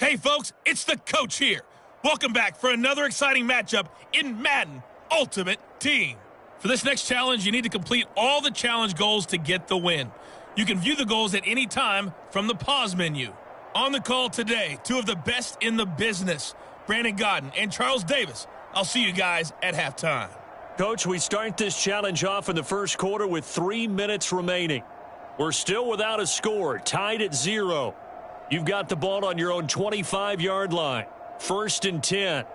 Hey folks, it's the coach here. Welcome back for another exciting matchup in Madden Ultimate Team. For this next challenge, you need to complete all the challenge goals to get the win. You can view the goals at any time from the pause menu. On the call today, two of the best in the business, Brandon Godden and Charles Davis. I'll see you guys at halftime. Coach, we start this challenge off in the first quarter with 3 minutes remaining. We're still without a score, tied at 0. You've got the ball on your own 25-yard line. 1st and 10.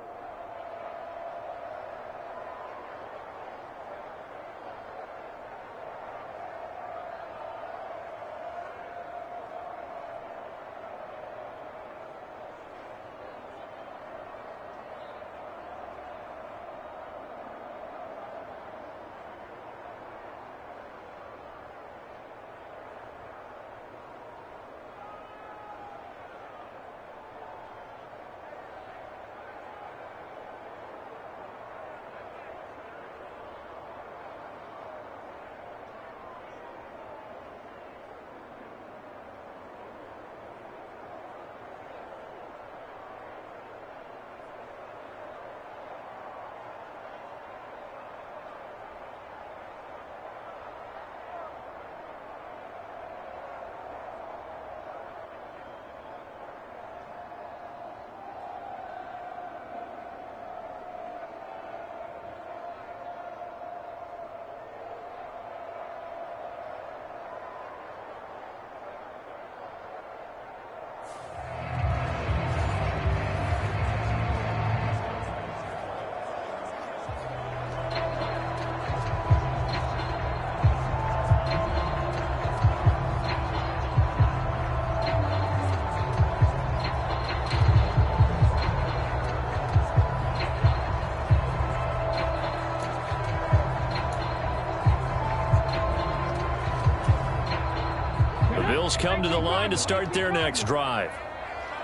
Come to the line to start their next drive.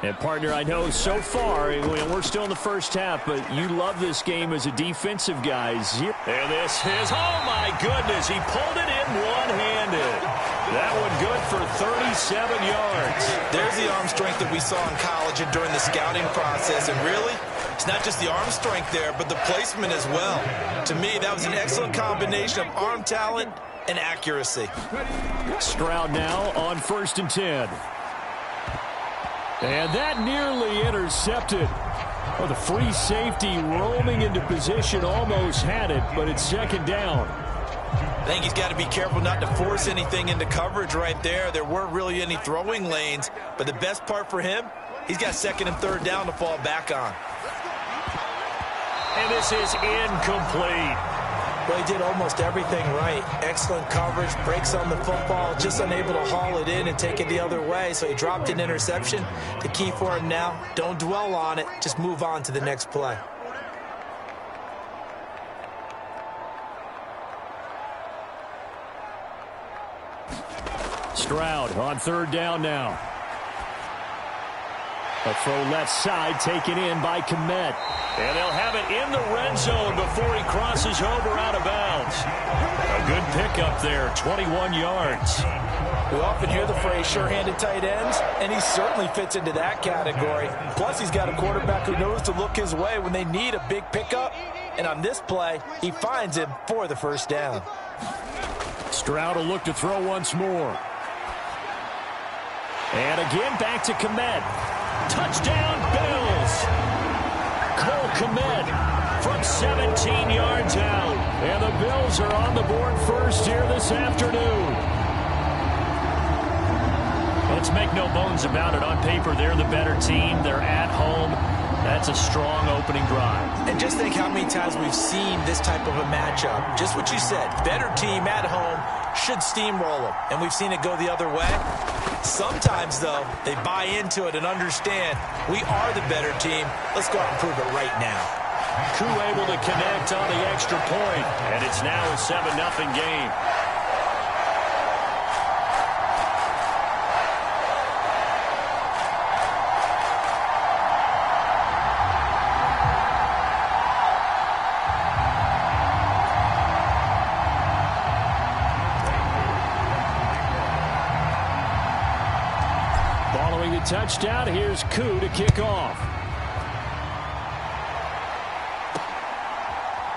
And, partner, I know so far, we're still in the first half, but you love this game as a defensive guy. And this is, oh, my goodness, he pulled it in one-handed. That one good for 37 yards. There's the arm strength that we saw in college and during the scouting process. And really, it's not just the arm strength there, but the placement as well. To me, that was an excellent combination of arm talent and accuracy. Stroud now on 1st and 10. And that nearly intercepted. Oh, the free safety roaming into position almost had it, but it's 2nd down. I think he's got to be careful not to force anything into coverage right there. There weren't really any throwing lanes, but the best part for him, he's got 2nd and 3rd down to fall back on. And this is incomplete. Well, he did almost everything right. Excellent coverage, breaks on the football, just unable to haul it in and take it the other way, so he dropped an interception. The key for him now, don't dwell on it, just move on to the next play. Stroud on 3rd down now. A throw left side taken in by Komet. And they'll have it in the red zone before he crosses over out of bounds. A good pickup there, 21 yards. We often hear the phrase sure-handed tight ends, and he certainly fits into that category. Plus, he's got a quarterback who knows to look his way when they need a big pickup. And on this play, he finds him for the 1st down. Stroud will look to throw once more. And again, back to Komet. Touchdown, Bills! Cole Komet from 17 yards out. And the Bills are on the board first here this afternoon. Let's make no bones about it. On paper, they're the better team. They're at home. That's a strong opening drive. And just think how many times we've seen this type of a matchup. Just what you said. Better team at home should steamroll them. And we've seen it go the other way. Sometimes, though, they buy into it and understand we are the better team. Let's go out and prove it right now. Koo able to connect on the extra point. And it's now a 7-0 game. Following the touchdown, here's Koo to kick off.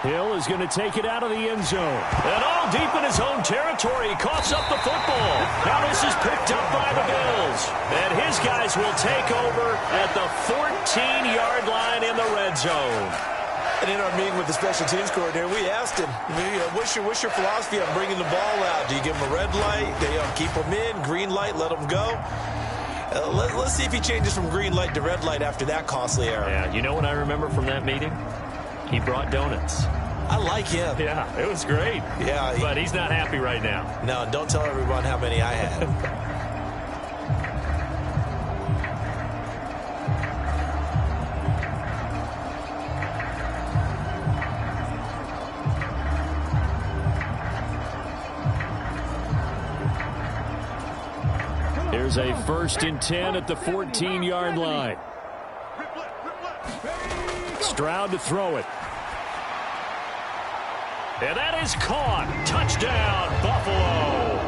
Hill is going to take it out of the end zone. And all deep in his own territory. He coughs up the football. Now this is picked up by the Bills. And his guys will take over at the 14-yard line in the red zone. And in our meeting with the special teams coordinator, we asked him, what's your philosophy on bringing the ball out? Do you give him a red light? Do you keep him in? Green light, let him go? Let's see if he changes from green light to red light after that costly error. Yeah, you know what I remember from that meeting? He brought donuts. I like him. Yeah, it was great. Yeah. But he's not happy right now. No, don't tell everyone how many I had. There's a 1st and 10 at the 14-yard line. Stroud to throw it. And that is caught. Touchdown, Buffalo.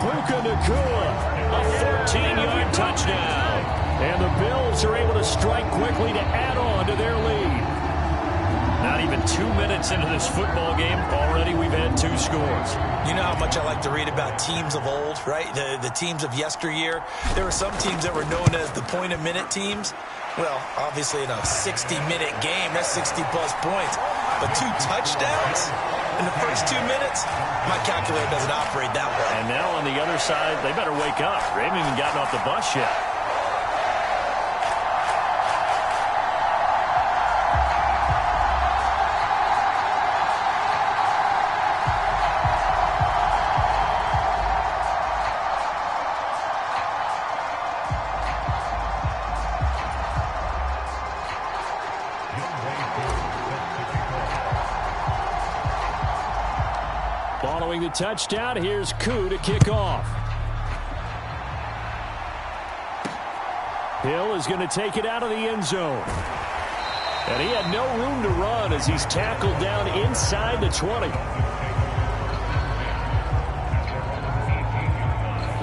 Puka Nacua, a 14-yard touchdown. And the Bills are able to strike quickly to add on to their lead. Not even 2 minutes into this football game, already we've had 2 scores. You know how much I like to read about teams of old, right? The teams of yesteryear. There were some teams that were known as the point-a-minute teams. Well, obviously in a 60-minute game, that's 60-plus points. But 2 touchdowns in the first 2 minutes? My calculator doesn't operate that well. And now on the other side, they better wake up. They haven't even gotten off the bus yet. Following the touchdown, here's Koo to kick off. Hill is going to take it out of the end zone. And he had no room to run as he's tackled down inside the 20.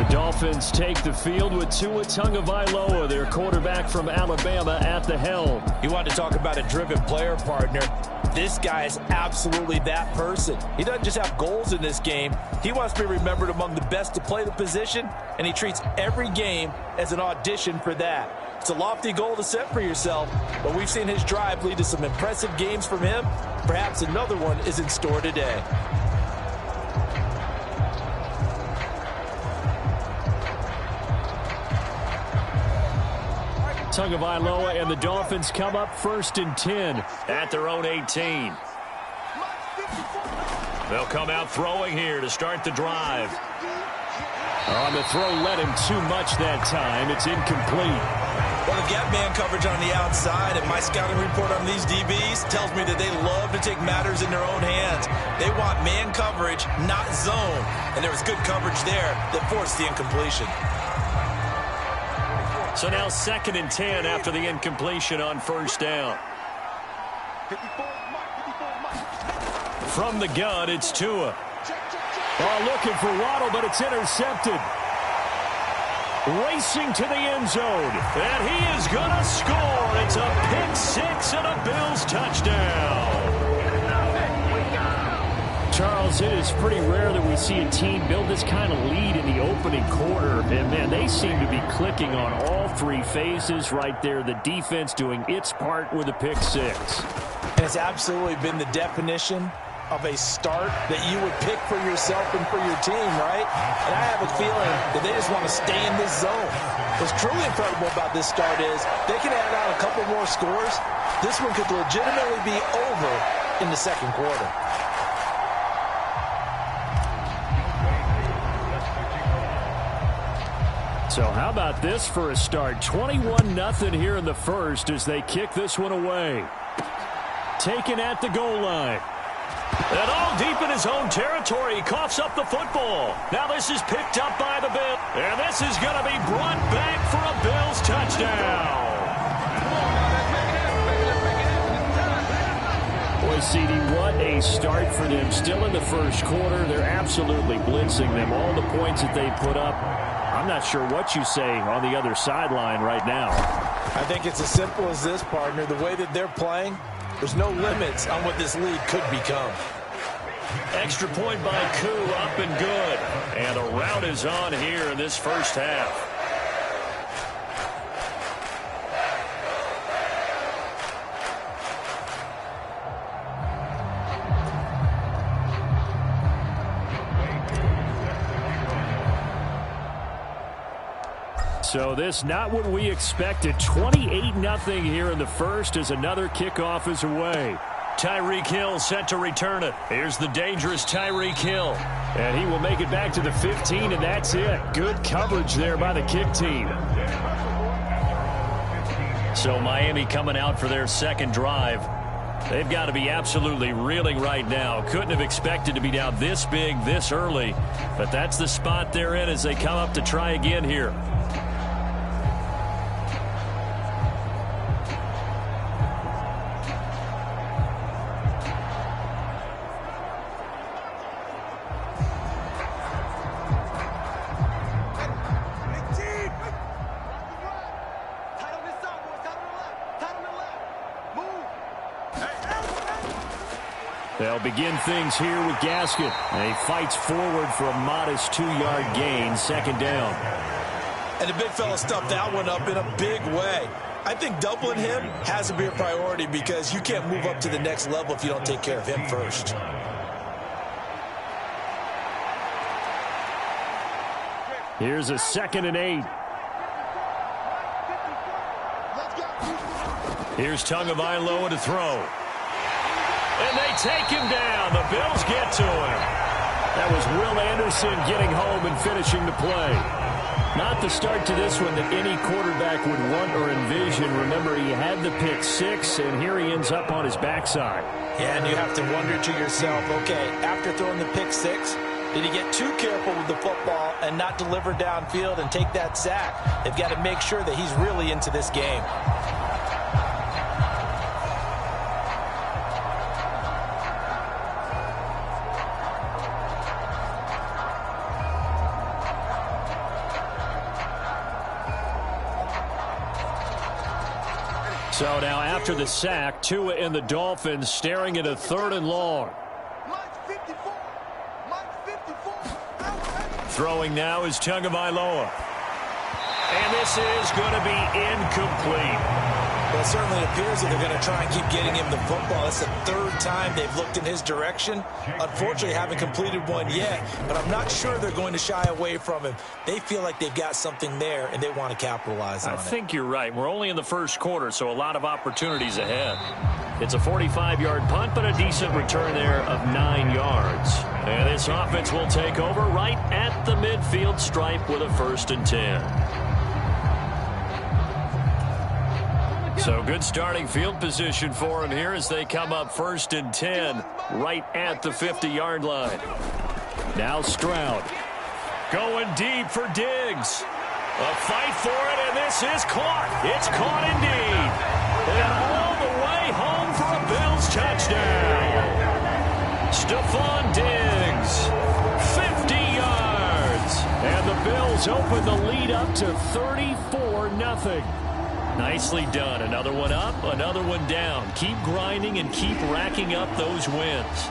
The Dolphins take the field with Tua Tagovailoa, their quarterback from Alabama, at the helm. You want to talk about a driven player, partner. This guy is absolutely that person. He doesn't just have goals in this game. He wants to be remembered among the best to play the position, and he treats every game as an audition for that. It's a lofty goal to set for yourself, but we've seen his drive lead to some impressive games from him. Perhaps another one is in store today. Tagovailoa and the Dolphins come up 1st and 10 at their own 18. They'll come out throwing here to start the drive. On the throw, led him too much that time. It's incomplete. Well, they've got man coverage on the outside, and my scouting report on these DBs tells me that they love to take matters in their own hands. They want man coverage, not zone. And there was good coverage there that forced the incompletion. So now 2nd and 10 after the incompletion on 1st down. From the gun, it's Tua. Oh, looking for Waddle, but it's intercepted. Racing to the end zone, and he is going to score. It's a pick 6 and a Bills touchdown. Charles, it is pretty rare that we see a team build this kind of lead in the opening quarter. And, man, they seem to be clicking on all 3 phases right there. The defense doing its part with a pick 6. And it's absolutely been the definition of a start that you would pick for yourself and for your team, right? And I have a feeling that they just want to stay in this zone. What's truly incredible about this start is they can add on a couple more scores. This one could legitimately be over in the 2nd quarter. So how about this for a start? 21-0 here in the 1st as they kick this one away. Taken at the goal line. And all deep in his own territory, he coughs up the football. Now this is picked up by the Bills. And this is going to be brought back for a Bills touchdown. Boy, CD, what a start for them. Still in the 1st quarter. They're absolutely blitzing them. All the points that they put up, I'm not sure what you say on the other sideline right now. I think it's as simple as this, partner. The way that they're playing, there's no limits on what this league could become. Extra point by Koo, up and good. And a rout is on here in this first half. So this not what we expected. 28-0 here in the first as another kickoff is away. Tyreek Hill set to return it. Here's the dangerous Tyreek Hill. And he will make it back to the 15, and that's it. Good coverage there by the kick team. So Miami coming out for their second drive. They've got to be absolutely reeling right now. Couldn't have expected to be down this big, this early. But that's the spot they're in as they come up to try again here. They'll begin things here with Gaskin. And he fights forward for a modest 2-yard gain, second down. And the big fella stuffed that one up in a big way. I think doubling him has to be a priority because you can't move up to the next level if you don't take care of him first. Here's a 2nd and 8. Here's Tagovailoa to throw. And they take him down. The Bills get to him. That was Will Anderson getting home and finishing the play. Not the start to this one that any quarterback would want or envision. Remember, he had the pick 6, and here he ends up on his backside. Yeah, and you have to wonder to yourself, okay, after throwing the pick 6, did he get too careful with the football and not deliver downfield and take that sack? They've got to make sure that he's really into this game. So now after the sack, Tua and the Dolphins staring at a 3rd and long. Throwing now is Tagovailoa. And this is going to be incomplete. Well, it certainly appears that they're going to try and keep getting him the football. That's the 3rd time they've looked in his direction. Unfortunately, haven't completed one yet, but I'm not sure they're going to shy away from him. They feel like they've got something there, and they want to capitalize on it. I think you're right. We're only in the first quarter, so a lot of opportunities ahead. It's a 45-yard punt, but a decent return there of 9 yards. And this offense will take over right at the midfield stripe with a 1st and 10. So good starting field position for him here as they come up 1st and 10 right at the 50-yard line. Now Stroud going deep for Diggs. A fight for it, and this is caught. It's caught indeed. And all the way home for a Bills touchdown. Stephon Diggs, 50 yards. And the Bills open the lead up to 34-0. Nicely done. Another one up, another one down. Keep grinding and keep racking up those wins.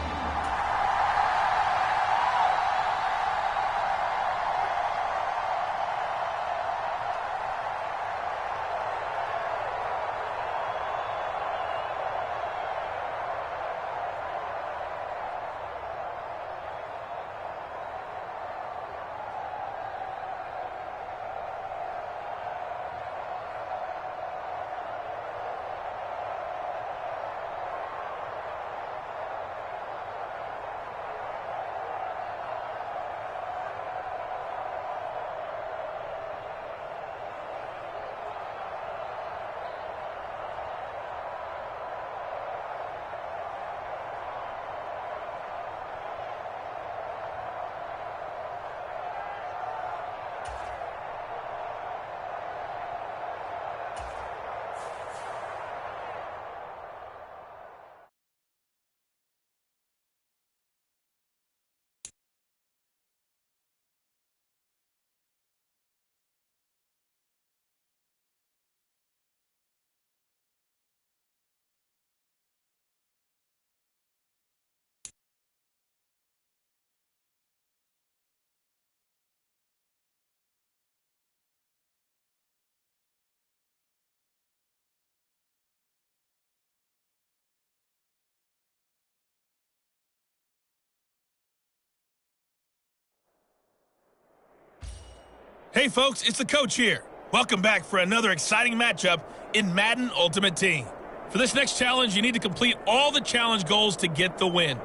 Hey folks, it's the coach here. Welcome back for another exciting matchup in Madden Ultimate Team. For this next challenge, you need to complete all the challenge goals to get the win.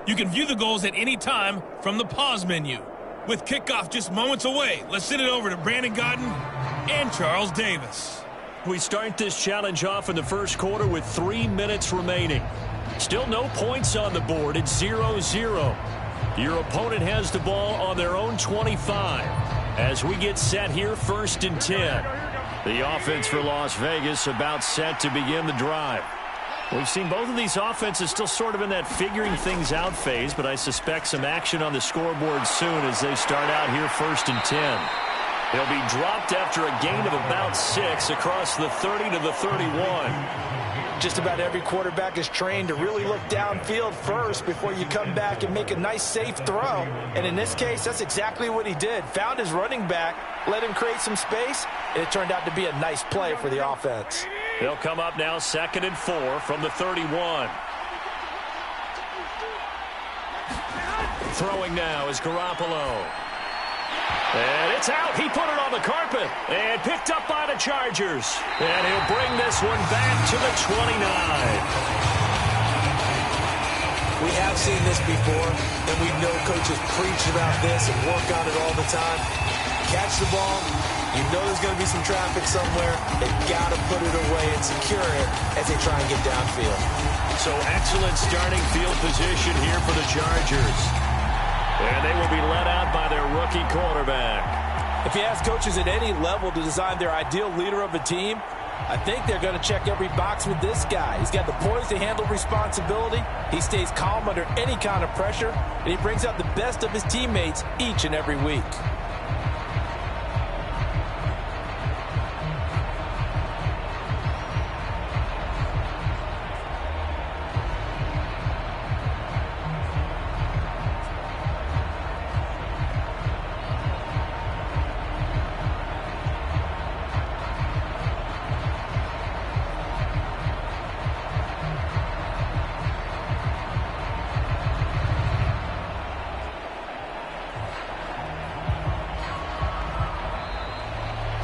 You can view the goals at any time from the pause menu. With kickoff just moments away, let's send it over to Brandon Godden and Charles Davis. We start this challenge off in the first quarter with 3 minutes remaining. Still no points on the board. It's 0-0. Your opponent has the ball on their own 25. As we get set here, 1st and 10. The offense for Las Vegas about set to begin the drive. We've seen both of these offenses still sort of in that figuring things out phase, but I suspect some action on the scoreboard soon as they start out here 1st and 10. They'll be dropped after a gain of about 6 across the 30 to the 31. Just about every quarterback is trained to really look downfield first before you come back and make a nice, safe throw. And in this case, that's exactly what he did. Found his running back, let him create some space, and it turned out to be a nice play for the offense. They'll come up now 2nd and 4 from the 31. Throwing now is Garoppolo. And it's out. He put it on the carpet and picked up by the Chargers. And he'll bring this one back to the 29. We have seen this before, and we know coaches preach about this and work on it all the time. Catch the ball. You know there's going to be some traffic somewhere. They've got to put it away and secure it as they try and get downfield. So excellent starting field position here for the Chargers. And they will be let out by their rookie quarterback. If you ask coaches at any level to design their ideal leader of a team, I think they're going to check every box with this guy. He's got the poise to handle responsibility. He stays calm under any kind of pressure, and he brings out the best of his teammates each and every week.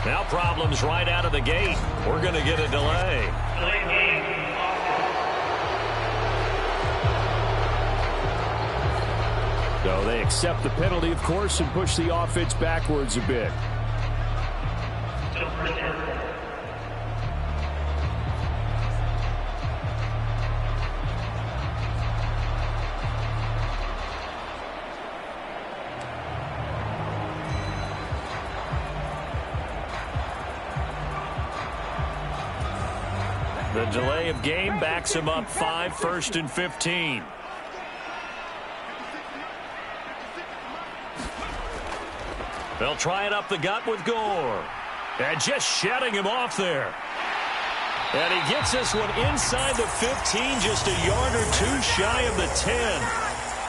Now problems right out of the gate. We're going to get a delay. So they accept the penalty, of course, and push the offense backwards a bit. The delay of game backs him up 5, 1st and 15. They'll try it up the gut with Gore. And just shedding him off there. And he gets this one inside the 15, just a yard or two shy of the 10.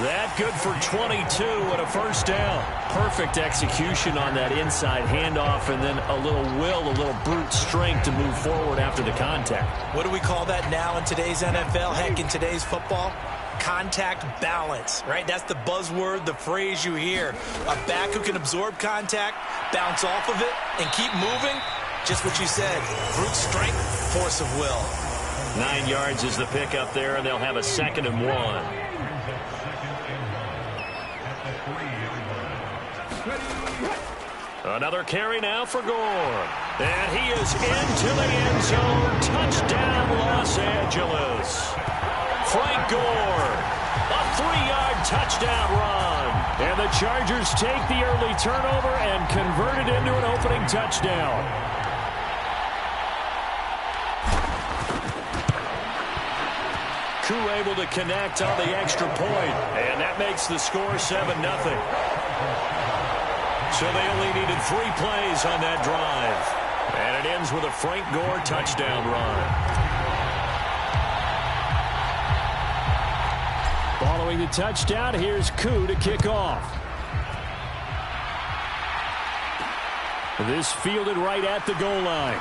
That good for 22 and a first down. Perfect execution on that inside handoff, and then a little will, a little brute strength to move forward after the contact. What do we call that now in today's NFL? Heck, in today's football? Contact balance, right? That's the buzzword, the phrase you hear. A back who can absorb contact, bounce off of it, and keep moving. Just what you said, brute strength, force of will. 9 yards is the pick up there, and they'll have a 2nd and 1. Another carry now for Gore. And he is into the end zone. Touchdown, Los Angeles. Frank Gore, a 3-yard touchdown run. And the Chargers take the early turnover and convert it into an opening touchdown. Koo able to connect on the extra point. And that makes the score 7-0. So they only needed 3 plays on that drive. And it ends with a Frank Gore touchdown run. Following the touchdown, here's Koo to kick off. This fielded right at the goal line.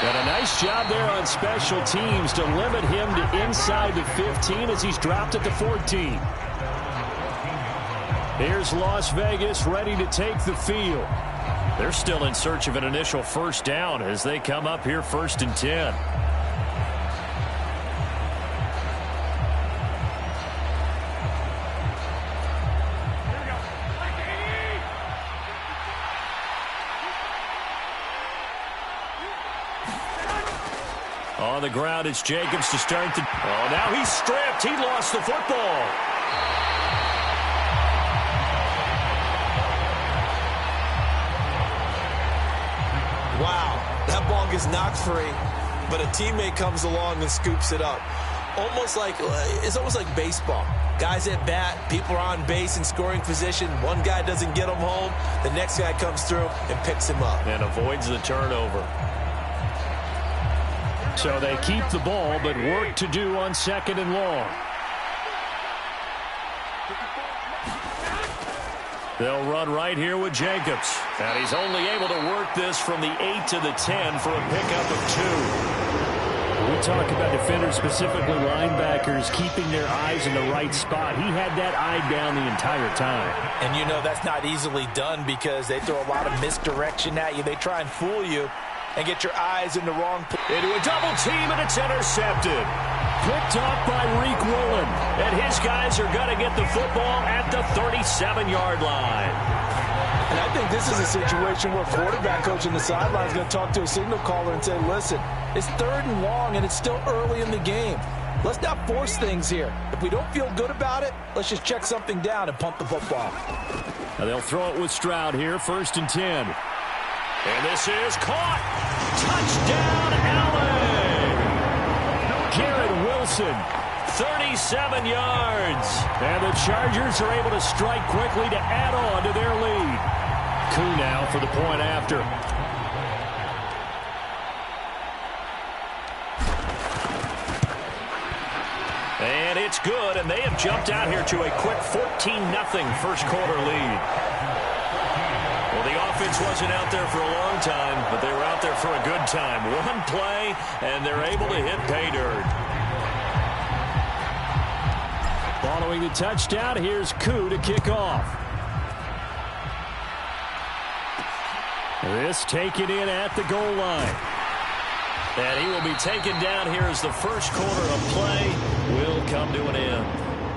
And a nice job there on special teams to limit him to inside the 15 as he's dropped at the 14. Here's Las Vegas ready to take the field. They're still in search of an initial first down as they come up here 1st and 10. On the ground, it's Jacobs to start the... Oh, now he's stripped. He lost the football. Wow, that ball gets knocked free, but a teammate comes along and scoops it up. It's almost like baseball. Guys at bat, people are on base in scoring position. One guy doesn't get him home. The next guy comes through and picks him up. And avoids the turnover. So they keep the ball, but work to do on 2nd and long. They'll run right here with Jacobs. And he's only able to work this from the 8 to the 10 for a pickup of 2. We talk about defenders, specifically linebackers, keeping their eyes in the right spot. He had that eye down the entire time. And you know that's not easily done because they throw a lot of misdirection at you. They try and fool you and get your eyes in the wrong place. Into a double team, and it's intercepted. Picked off by Reek Woolen. And his guys are going to get the football at the 37-yard line. And I think this is a situation where quarterback coach on the sideline is going to talk to a signal caller and say, listen, it's 3rd and long, and it's still early in the game. Let's not force things here. If we don't feel good about it, let's just check something down and pump the football. Now they'll throw it with Stroud here, 1st and 10. And this is caught. Touchdown, Allen. Garrett Wilson, 37 yards. And the Chargers are able to strike quickly to add on to their lead. Koo now for the point after. And it's good, and they have jumped out here to a quick 14-0 first quarter lead. Well, the offense wasn't out there for a long time, but they were out there for a good time. One play, and they're able to hit pay dirt. Following the touchdown, here's Koo to kick off. This taken in at the goal line. And he will be taken down here as the first quarter of play will come to an end.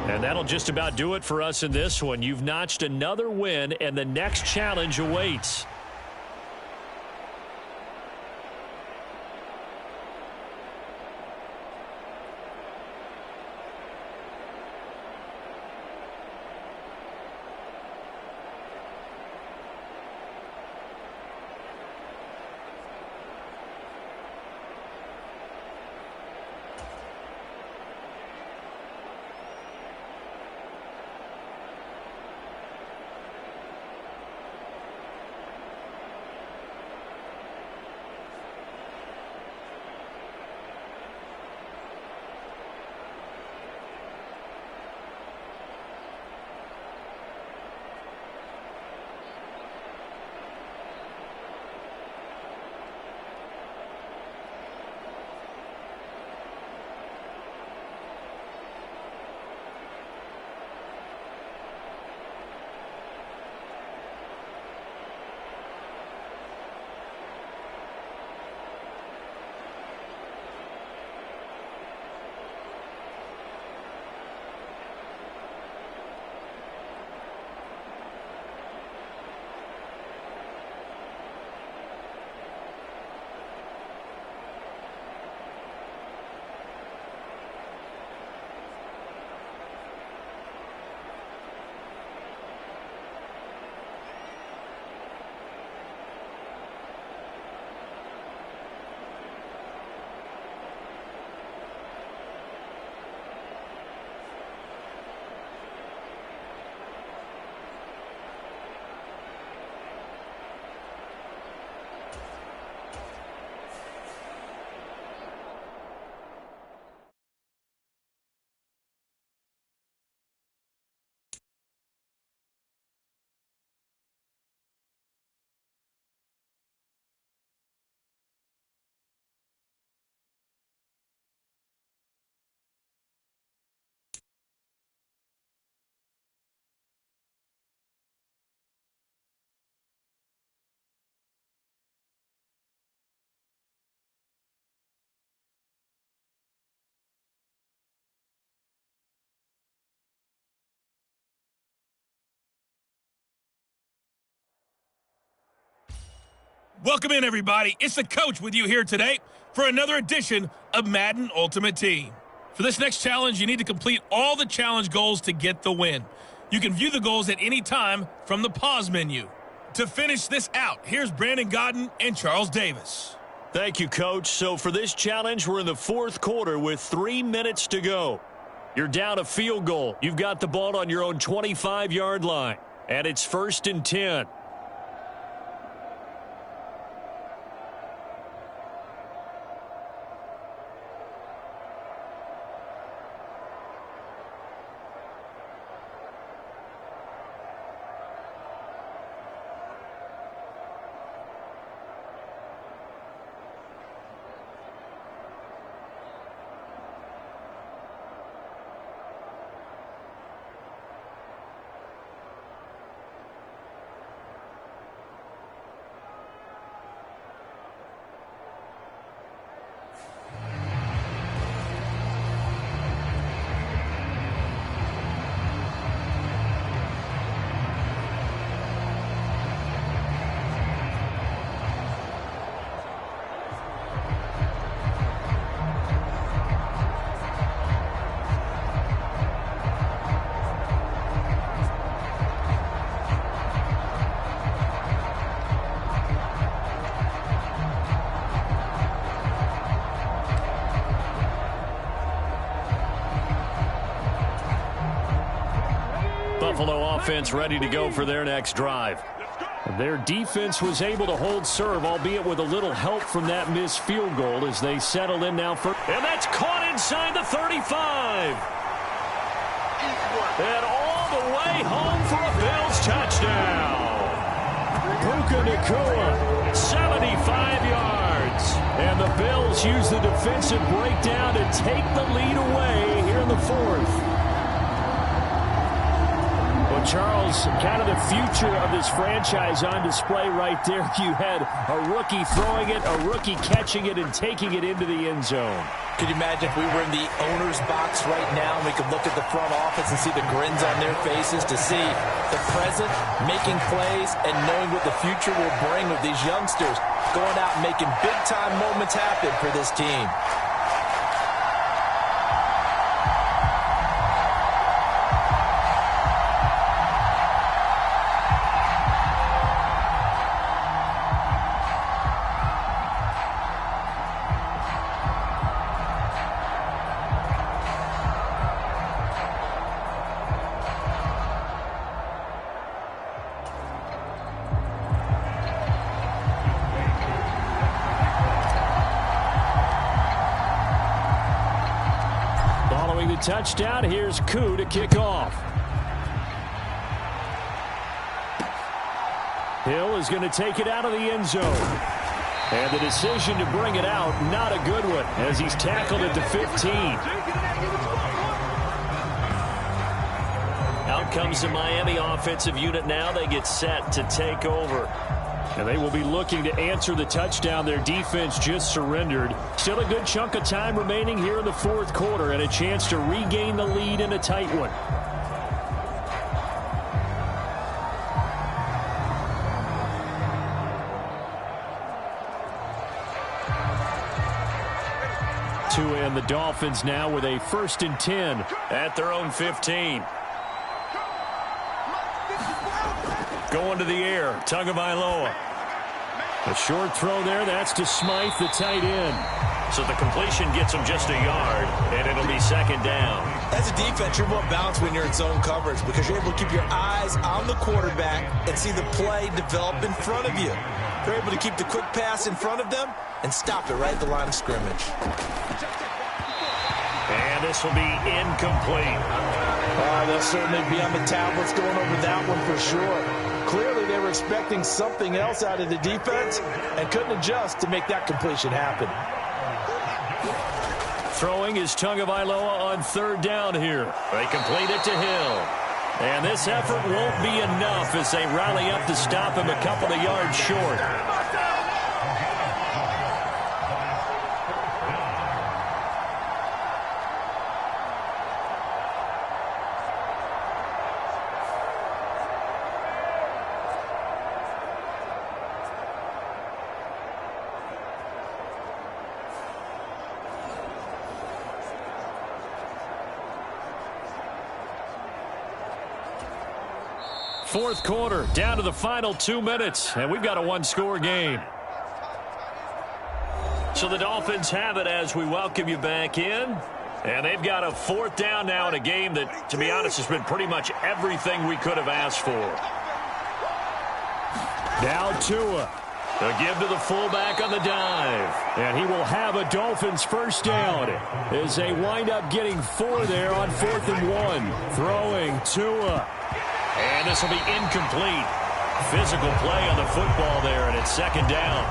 And that'll just about do it for us in this one. You've notched another win, and the next challenge awaits. Welcome in, everybody. It's the coach with you here today for another edition of Madden Ultimate Team. For this next challenge, you need to complete all the challenge goals to get the win. You can view the goals at any time from the pause menu. To finish this out, here's Brandon Godden and Charles Davis. Thank you, Coach. So for this challenge, we're in the fourth quarter with 3 minutes to go. You're down a field goal. You've got the ball on your own 25-yard line, and it's 1st and 10. Buffalo offense ready to go for their next drive. Their defense was able to hold serve, albeit with a little help from that missed field goal as they settle in now for... And that's caught inside the 35. And all the way home for a Bills touchdown. Puka Nacua, 75 yards. And the Bills use the defensive breakdown to take the lead away here in the fourth. Charles, kind of the future of this franchise on display right there. You had a rookie throwing it, a rookie catching it, and taking it into the end zone. Could you imagine if we were in the owner's box right now and we could look at the front office and see the grins on their faces, to see the present making plays and knowing what the future will bring with these youngsters going out and making big-time moments happen for this team. Touchdown. Here's Koo to kick off. Hill is going to take it out of the end zone. And the decision to bring it out, not a good one, as he's tackled at the 15. Out comes the Miami offensive unit now. They get set to take over. And they will be looking to answer the touchdown their defense just surrendered. Still a good chunk of time remaining here in the fourth quarter and a chance to regain the lead in a tight one. And the Dolphins now with a 1st and 10 at their own 15. Going to the air, Tagovailoa. A short throw there, that's to Smythe, the tight end. So the completion gets him just a yard, and it'll be 2nd down. As a defense, you're more balanced when you're in zone coverage because you're able to keep your eyes on the quarterback and see the play develop in front of you. They're able to keep the quick pass in front of them and stop it right at the line of scrimmage. And this will be incomplete. They'll certainly be on the tablets going over that one for sure. Clearly, they were expecting something else out of the defense and couldn't adjust to make that completion happen. Throwing is Tagovailoa on 3rd down here. They complete it to Hill. And this effort won't be enough as they rally up to stop him a couple of yards short. Fourth quarter, down to the final 2 minutes, and we've got a one-score game. So the Dolphins have it as we welcome you back in. And they've got a fourth down now in a game that, to be honest, has been pretty much everything we could have asked for. Now Tua. A give to the fullback on the dive. And he will have a Dolphins first down as they wind up getting 4 there on 4th and 1. Throwing Tua. And this will be incomplete. Physical play on the football there, and it's second down.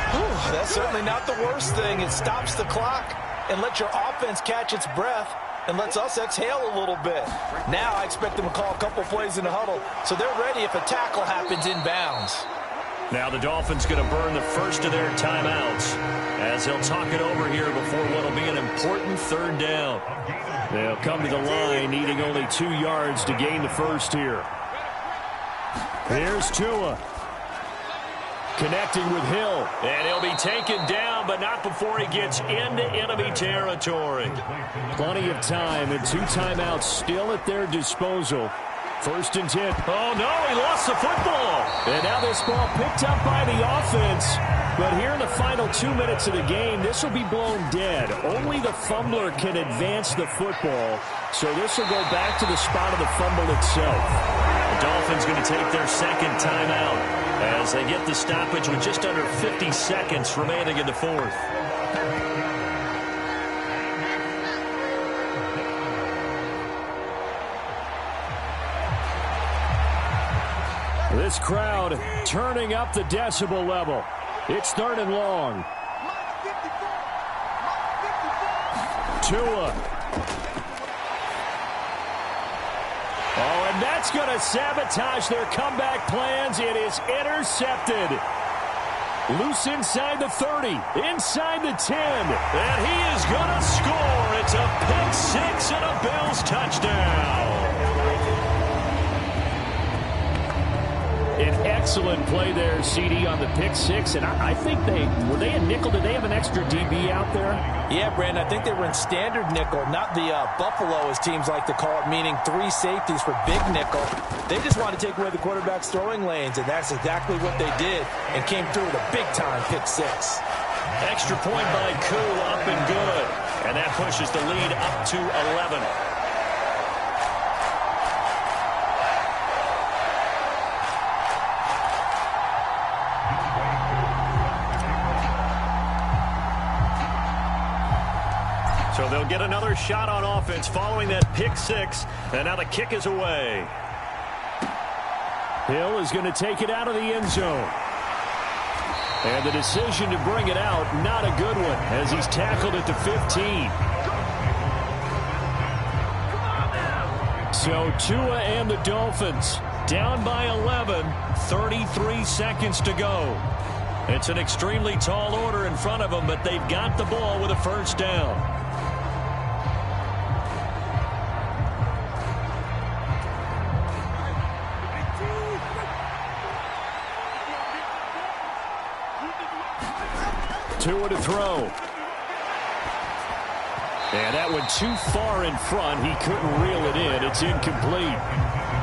Whew, that's certainly not the worst thing. It stops the clock and lets your offense catch its breath and lets us exhale a little bit. Now I expect them to call a couple plays in the huddle, so they're ready if a tackle happens inbounds. Now the Dolphins going to burn the first of their timeouts as they'll talk it over here before what will be an important third down. They'll come to the line needing only 2 yards to gain the first here. Here's Tua. Connecting with Hill. And he'll be taken down, but not before he gets into enemy territory. Plenty of time and 2 timeouts still at their disposal. First and 10. Oh, no, he lost the football. And now this ball picked up by the offense. But here in the final 2 minutes of the game, this will be blown dead. Only the fumbler can advance the football. So this will go back to the spot of the fumble itself. The Dolphins going to take their second timeout as they get the stoppage with just under 50 seconds remaining in the fourth. This crowd turning up the decibel level. It's 3rd and long. Tua. Oh, and that's going to sabotage their comeback plans. It is intercepted. Loose inside the 30, inside the 10. And he is going to score. It's a pick 6 and a Bills touchdown. An excellent play there, CD, on the pick 6. And I think were they in nickel? Did they have an extra DB out there? Yeah, Brandon, I think they were in standard nickel, not the Buffalo, as teams like to call it, meaning 3 safeties for big nickel. They just want to take away the quarterback's throwing lanes, and that's exactly what they did and came through with a big-time pick 6. Extra point by Koo, up and good. And that pushes the lead up to 11. So they'll get another shot on offense following that pick 6. And now the kick is away. Hill is going to take it out of the end zone. And the decision to bring it out, not a good one, as he's tackled at the 15. So Tua and the Dolphins down by 11, 33 seconds to go. It's an extremely tall order in front of them, but they've got the ball with a first down. Tua to throw. And that went too far in front. He couldn't reel it in. It's incomplete.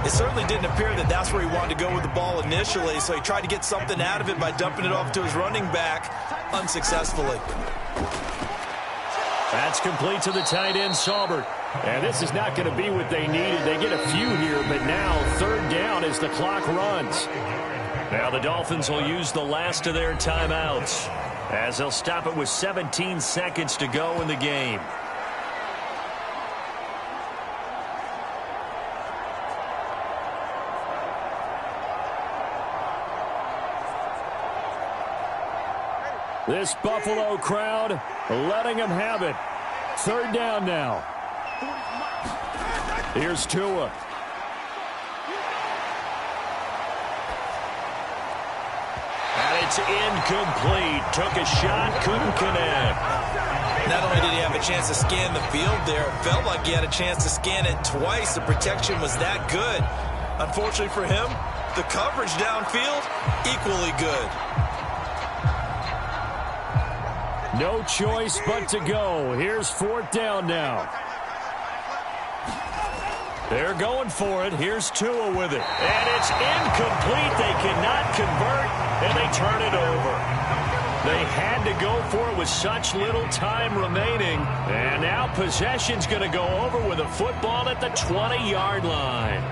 It certainly didn't appear that that's where he wanted to go with the ball initially, so he tried to get something out of it by dumping it off to his running back unsuccessfully. That's complete to the tight end, Saubert. And this is not going to be what they needed. They get a few here, but now 3rd down as the clock runs. Now the Dolphins will use the last of their timeouts as they'll stop it with 17 seconds to go in the game. This Buffalo crowd letting them have it. 3rd down now. Here's Tua. And it's incomplete. Took a shot, couldn't connect. Not only did he have a chance to scan the field there, it felt like he had a chance to scan it twice. The protection was that good. Unfortunately for him, the coverage downfield, equally good. No choice but to go. Here's 4th down now. They're going for it. Here's Tua with it. And it's incomplete. They cannot convert, and they turn it over. They had to go for it with such little time remaining. And now possession's going to go over with a football at the 20-yard line.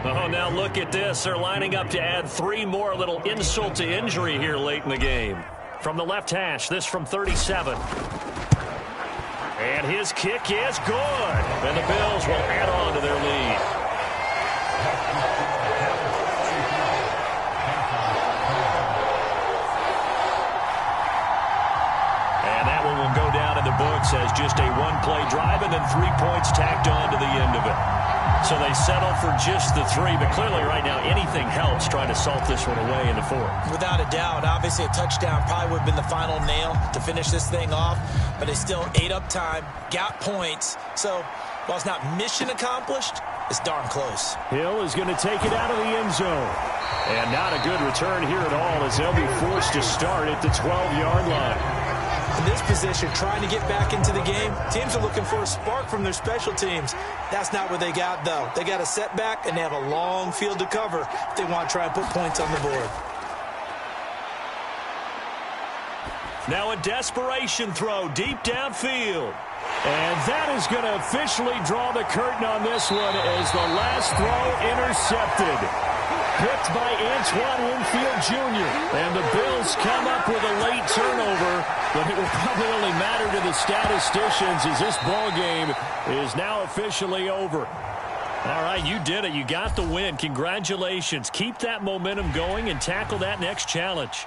Oh, now look at this. They're lining up to add 3 more, a little insult to injury here late in the game. From the left hash, this from 37. And his kick is good. And the Bills will add on to their lead. And that one will go down in the books as just a one-play drive and then 3 points tacked on to the end of it. So they settle for just the 3, but clearly right now anything helps trying to salt this one away in the 4th. Without a doubt, obviously a touchdown probably would have been the final nail to finish this thing off, but they still ate up time, got points. So while it's not mission accomplished, it's darn close. Hill is going to take it out of the end zone. And not a good return here at all as they'll be forced to start at the 12-yard line. In this position, trying to get back into the game, teams are looking for a spark from their special teams. That's not what they got, though. They got a setback, and they have a long field to cover if they want to try and put points on the board. Now a desperation throw deep downfield. And that is going to officially draw the curtain on this one as the last throw intercepted. Picked by Antoine Winfield Jr. And the Bills come up with a late turnover, but it will probably only matter to the statisticians as this ball game is now officially over. All right, you did it. You got the win. Congratulations. Keep that momentum going and tackle that next challenge.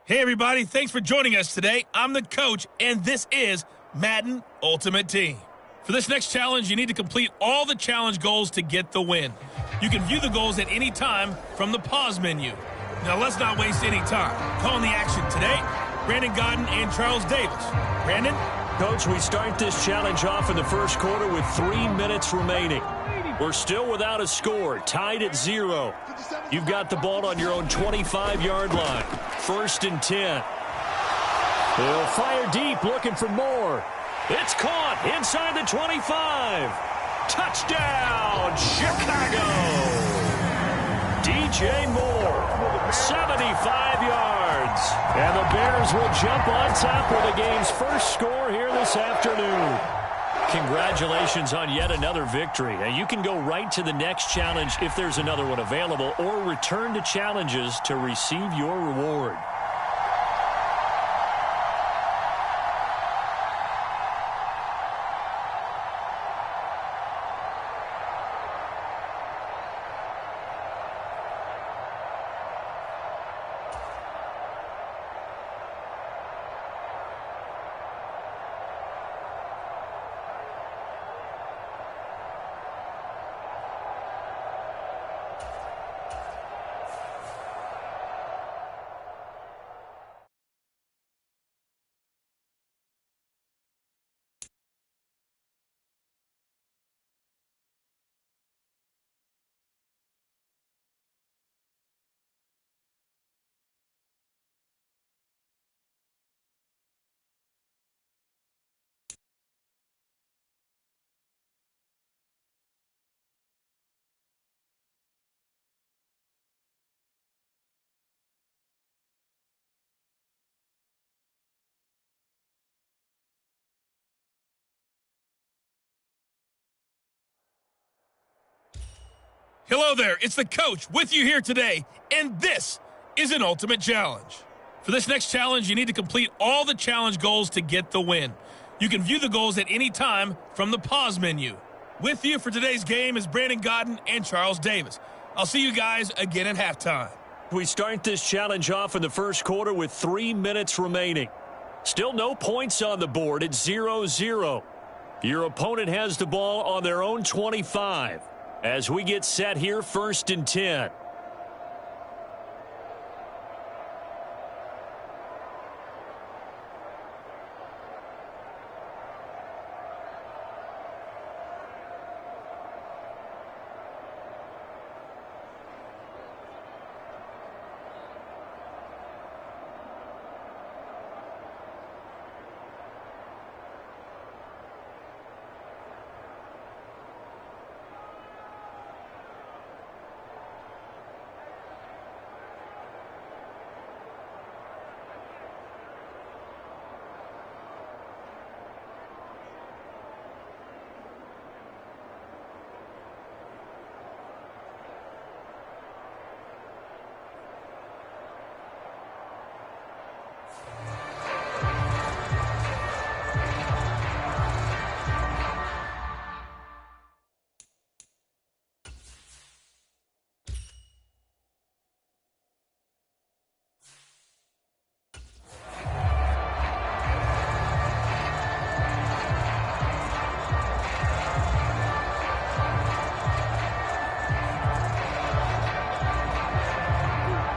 Hey, everybody. Thanks for joining us today. I'm the coach, and this is Madden Ultimate Team. For this next challenge, you need to complete all the challenge goals to get the win. You can view the goals at any time from the pause menu. Now, let's not waste any time. Calling the action today, Brandon Godden and Charles Davis. Brandon? Coach, we start this challenge off in the first quarter with 3 minutes remaining. We're still without a score, tied at 0. You've got the ball on your own 25-yard line. 1st and 10. They'll fire deep, looking for more. It's caught inside the 25. Touchdown, Chicago! DJ Moore, 75 yards. And the Bears will jump on top with the game's first score here this afternoon. Congratulations on yet another victory. Now, you can go right to the next challenge if there's another one available, or return to challenges to receive your reward. Hello there, it's the coach with you here today, and this is an ultimate challenge. For this next challenge, you need to complete all the challenge goals to get the win. You can view the goals at any time from the pause menu. With you for today's game is Brandon Godden and Charles Davis. I'll see you guys again at halftime. We start this challenge off in the first quarter with 3 minutes remaining. Still no points on the board. It's 0-0. Your opponent has the ball on their own 25. As we get set here, 1st and 10.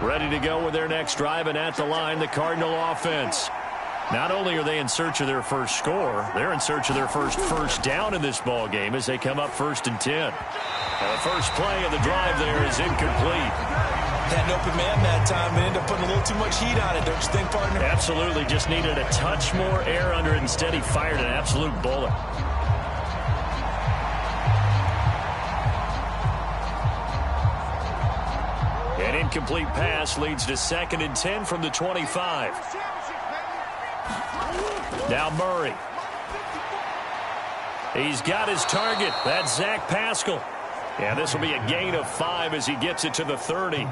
Ready to go with their next drive, and at the line, the Cardinal offense. Not only are they in search of their first score, they're in search of their first down in this ball game as they come up 1st and 10. And the first play of the drive there is incomplete. Had an open man that time and ended up putting a little too much heat on it, don't you think, partner? Absolutely. Just needed a touch more air under it. Instead, he fired an absolute bullet. An incomplete pass leads to 2nd and 10 from the 25. Now Murray. He's got his target. That's Zach Pascal. And this will be a gain of 5 as he gets it to the 30.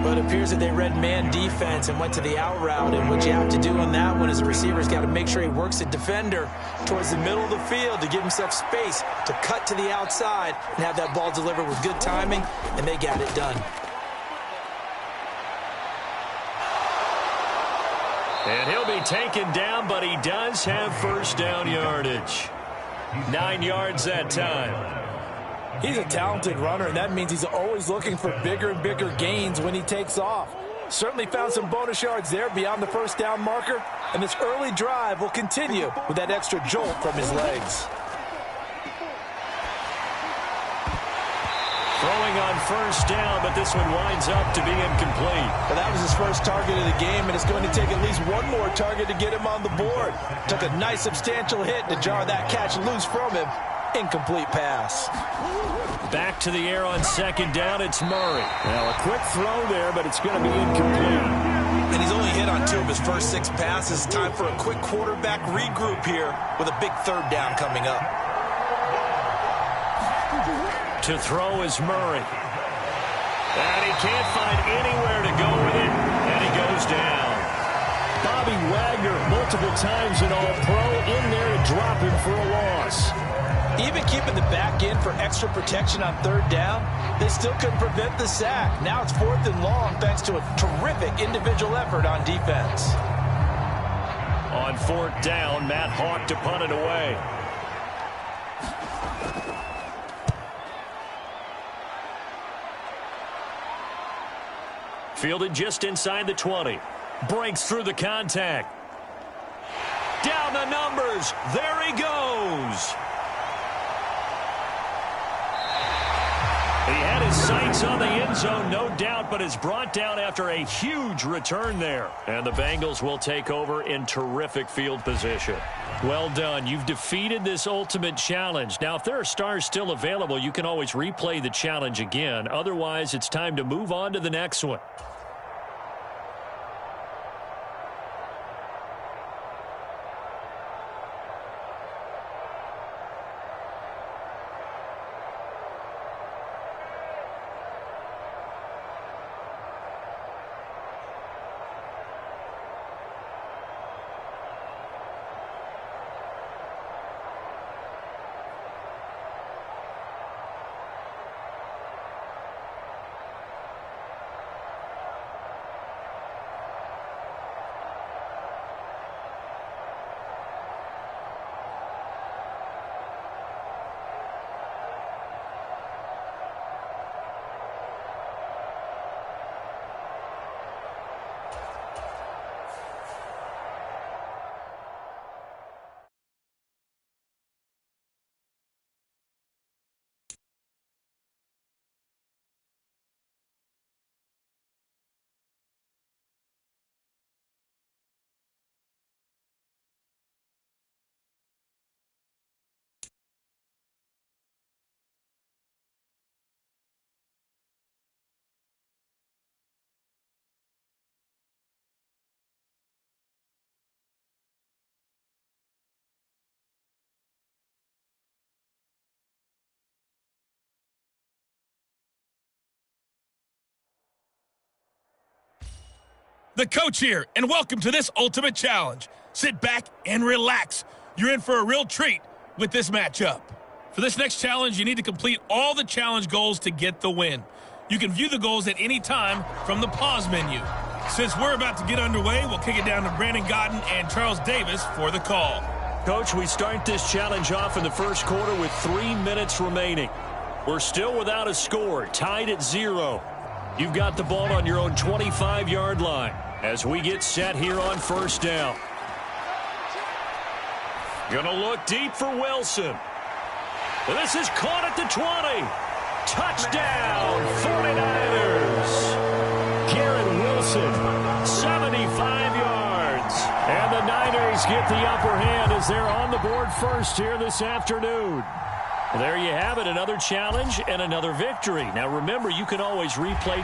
But it appears that they read man defense and went to the out route. And what you have to do on that one is the receiver's got to make sure he works the defender towards the middle of the field to give himself space to cut to the outside and have that ball delivered with good timing, and they got it done. And he'll be taken down, but he does have first down yardage. 9 yards that time. He's a talented runner, and that means he's always looking for bigger and bigger gains when he takes off. Certainly found some bonus yards there beyond the first down marker, and this early drive will continue with that extra jolt from his legs. Throwing on first down, but this one winds up to be incomplete. Well, that was his first target of the game, and it's going to take at least one more target to get him on the board. Took a nice substantial hit to jar that catch loose from him. Incomplete pass. Back to the air on second down, it's Murray. Now a quick throw there, but it's going to be incomplete. And he's only hit on 2 of his first 6 passes. Time for a quick quarterback regroup here with a big third down coming up. To throw is Murray. And he can't find anywhere to go with it, and he goes down. Bobby Wagner, multiple times an All-Pro, in there to drop him for a loss. Even keeping the back in for extra protection on third down, they still couldn't prevent the sack. Now it's 4th and long thanks to a terrific individual effort on defense. On 4th down, Matt Hawk to punt it away. Fielded just inside the 20. Breaks through the contact. Down the numbers. There he goes. He had his sights on the end zone, no doubt, but is brought down after a huge return there. And the Bengals will take over in terrific field position. Well done. You've defeated this ultimate challenge. Now, if there are stars still available, you can always replay the challenge again. Otherwise, it's time to move on to the next one. The coach here, and welcome to this ultimate challenge. Sit back and relax. You're in for a real treat with this matchup. For this next challenge, you need to complete all the challenge goals to get the win. You can view the goals at any time from the pause menu. Since we're about to get underway, we'll kick it down to Brandon Godden and Charles Davis for the call. Coach, we start this challenge off in the first quarter with 3 minutes remaining. We're still without a score, tied at 0. You've got the ball on your own 25-yard line as we get set here on first down. Gonna look deep for Wilson. This is caught at the 20. Touchdown, 49ers. Garrett Wilson, 75 yards. And the Niners get the upper hand as they're on the board first here this afternoon. Well, there you have it, another challenge and another victory. Now remember, you can always replay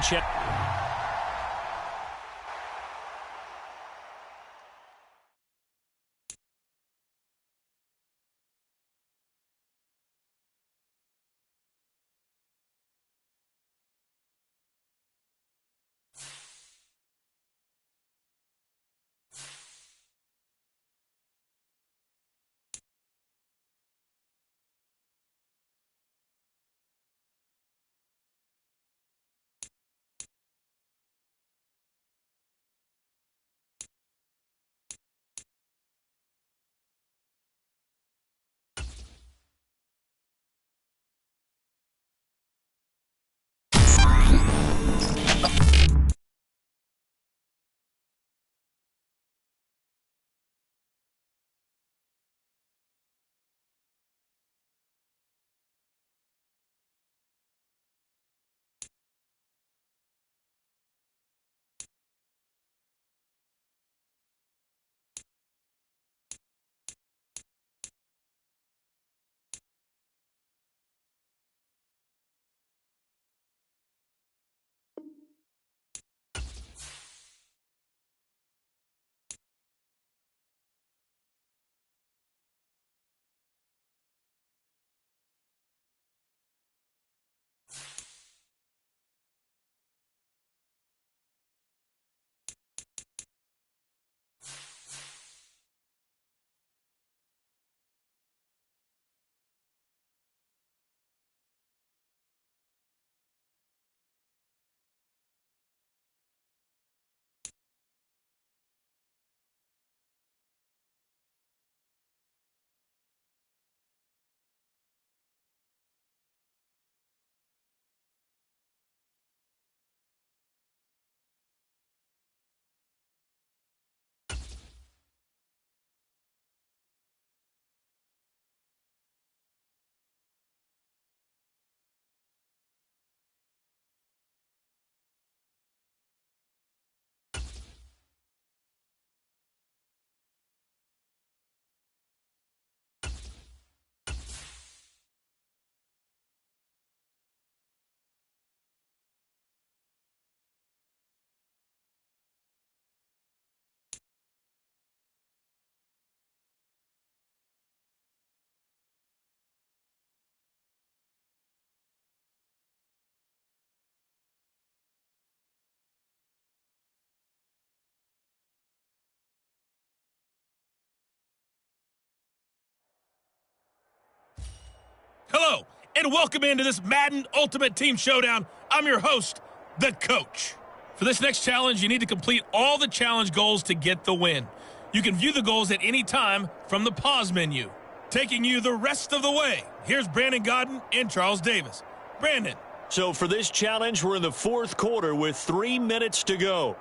and welcome into this Madden Ultimate Team Showdown. I'm your host, the Coach. For this next challenge, you need to complete all the challenge goals to get the win. You can view the goals at any time from the pause menu. Taking you the rest of the way, here's Brandon Godden and Charles Davis. Brandon. So for this challenge, we're in the fourth quarter with 3 minutes to go.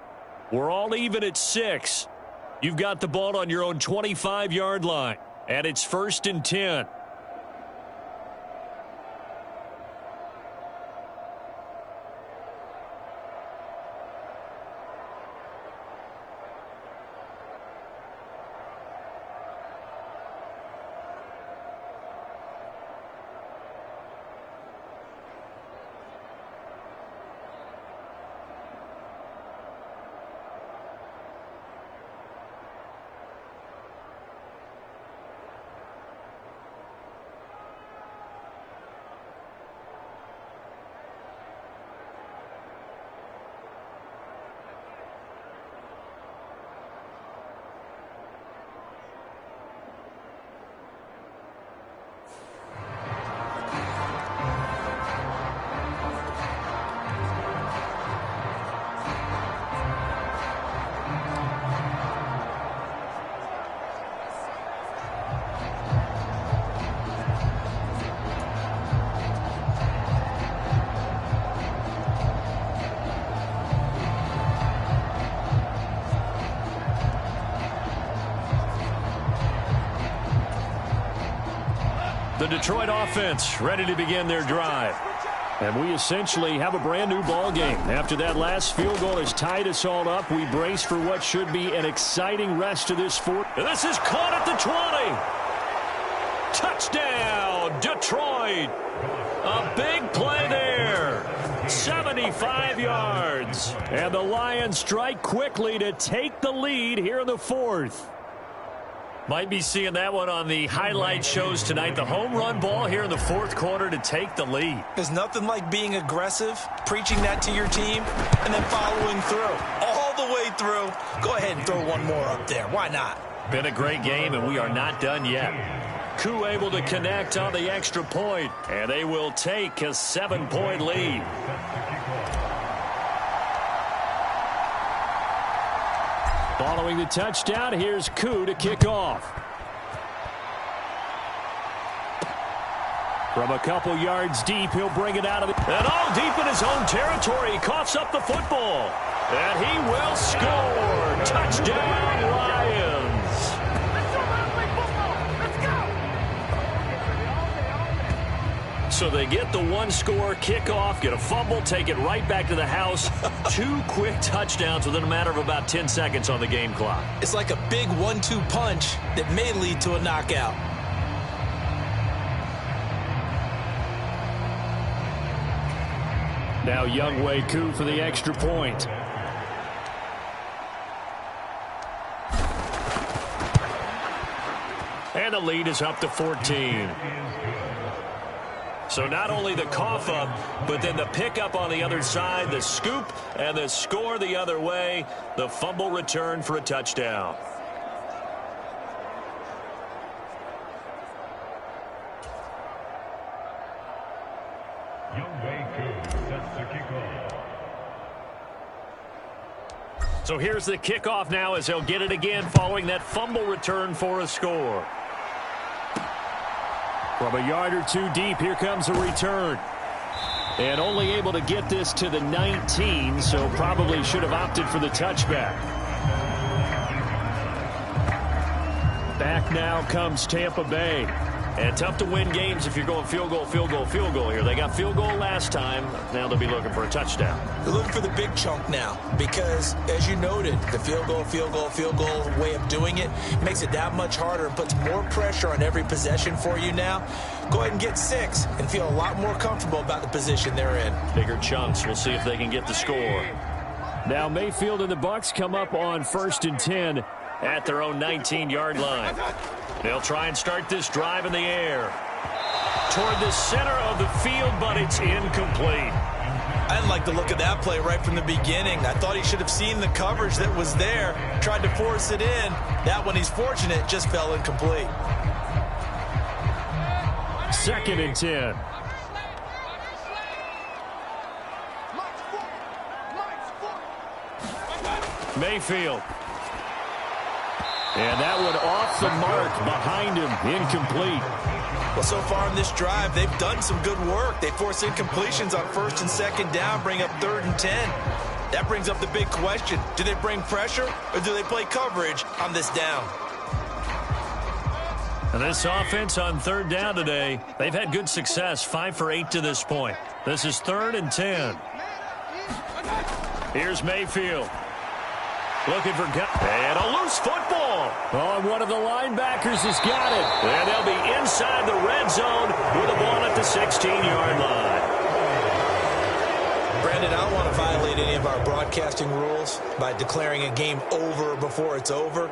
We're all even at 6. You've got the ball on your own 25-yard line, and it's 1st and 10. The Detroit offense ready to begin their drive. And we essentially have a brand new ball game. After that last field goal has tied us all up, we brace for what should be an exciting rest of this fourth. And this is caught at the 20. Touchdown, Detroit. A big play there. 75 yards. And the Lions strike quickly to take the lead here in the fourth. Might be seeing that one on the highlight shows tonight. The home run ball here in the fourth quarter to take the lead. There's nothing like being aggressive, preaching that to your team, and then following through. All the way through. Go ahead and throw one more up there. Why not? Been a great game, and we are not done yet. Koo able to connect on the extra point, and they will take a 7-point lead. Following the touchdown, here's Koo to kick off. From a couple yards deep, he'll bring it out of it. And all deep in his own territory, he coughs up the football. And he will score. Touchdown, Lions. So they get the one-score kickoff, get a fumble, take it right back to the house. 2 quick touchdowns within a matter of about 10 seconds on the game clock. It's like a big 1-2 punch that may lead to a knockout. Now Younghoe Koo for the extra point. And the lead is up to 14. So not only the cough up, but then the pickup on the other side, the scoop, and the score the other way. The fumble return for a touchdown. So here's the kickoff now as they'll get it again following that fumble return for a score. From a yard or two deep, here comes a return. And only able to get this to the 19, so probably should have opted for the touchback. Back now comes Tampa Bay. And tough to win games if you're going field goal, field goal, field goal here. They got field goal last time. Now they'll be looking for a touchdown. They're looking for the big chunk now because, as you noted, the field goal way of doing it makes it that much harder and puts more pressure on every possession for you now. Go ahead and get 6 and feel a lot more comfortable about the position they're in. Bigger chunks. We'll see if they can get the score. Now Mayfield and the Bucs come up on 1st and 10 at their own 19-yard line. They'll try and start this drive in the air. Toward the center of the field, but it's incomplete. I didn't like the look of that play right from the beginning. I thought he should have seen the coverage that was there, tried to force it in. That one, he's fortunate, just fell incomplete. 2nd and 10. Mayfield. And that one off the mark behind him, incomplete. Well, so far in this drive, they've done some good work. They force incompletions on 1st and 2nd down, bring up 3rd and 10. That brings up the big question. Do they bring pressure or do they play coverage on this down? And this offense on 3rd down today, they've had good success, 5 for 8 to this point. This is 3rd and 10. Here's Mayfield. Looking for and a loose football. Oh, and one of the linebackers has got it. And they'll be inside the red zone with the ball at the 16-yard line. Brandon, I don't want to violate any of our broadcasting rules by declaring a game over before it's over.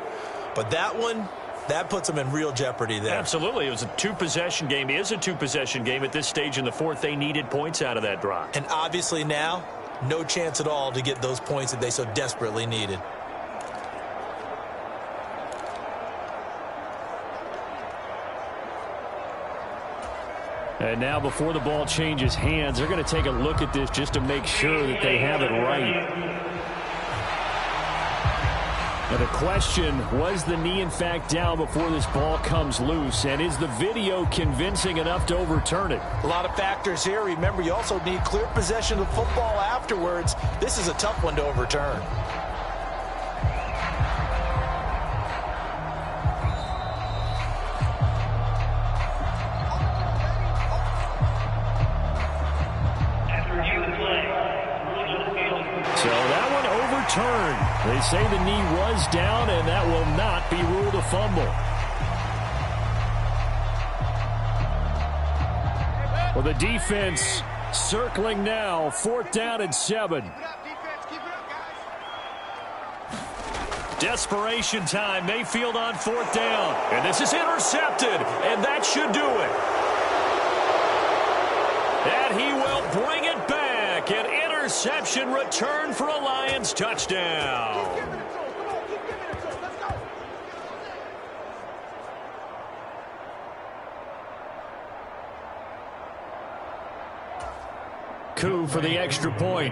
But that one, that puts them in real jeopardy there. Absolutely. It was a 2-possession game. It is a 2-possession game at this stage in the 4th. They needed points out of that drive. And obviously now, no chance at all to get those points that they so desperately needed. And now before the ball changes hands, they're going to take a look at this just to make sure that they have it right. Now the question, was the knee in fact down before this ball comes loose? And is the video convincing enough to overturn it? A lot of factors here. Remember, you also need clear possession of football afterwards. This is a tough one to overturn. They say the knee was down, and that will not be ruled a fumble. Well, the defense circling now, 4th down and 7. Desperation time. Mayfield on 4th down. And this is intercepted, and that should do it. And he will bring it back. An interception return for a Lions touchdown. Coup for the extra point.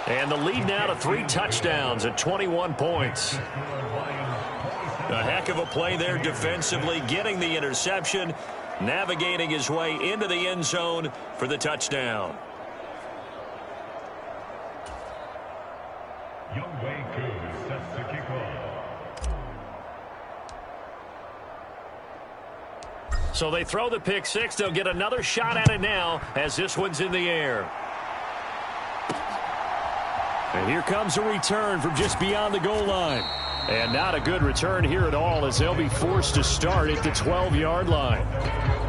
And the lead now to 3 touchdowns at 21 points. A heck of a play there defensively, getting the interception, navigating his way into the end zone for the touchdown. So they throw the pick six. They'll get another shot at it now as this one's in the air. And here comes a return from just beyond the goal line. And not a good return here at all as they'll be forced to start at the 12-yard line.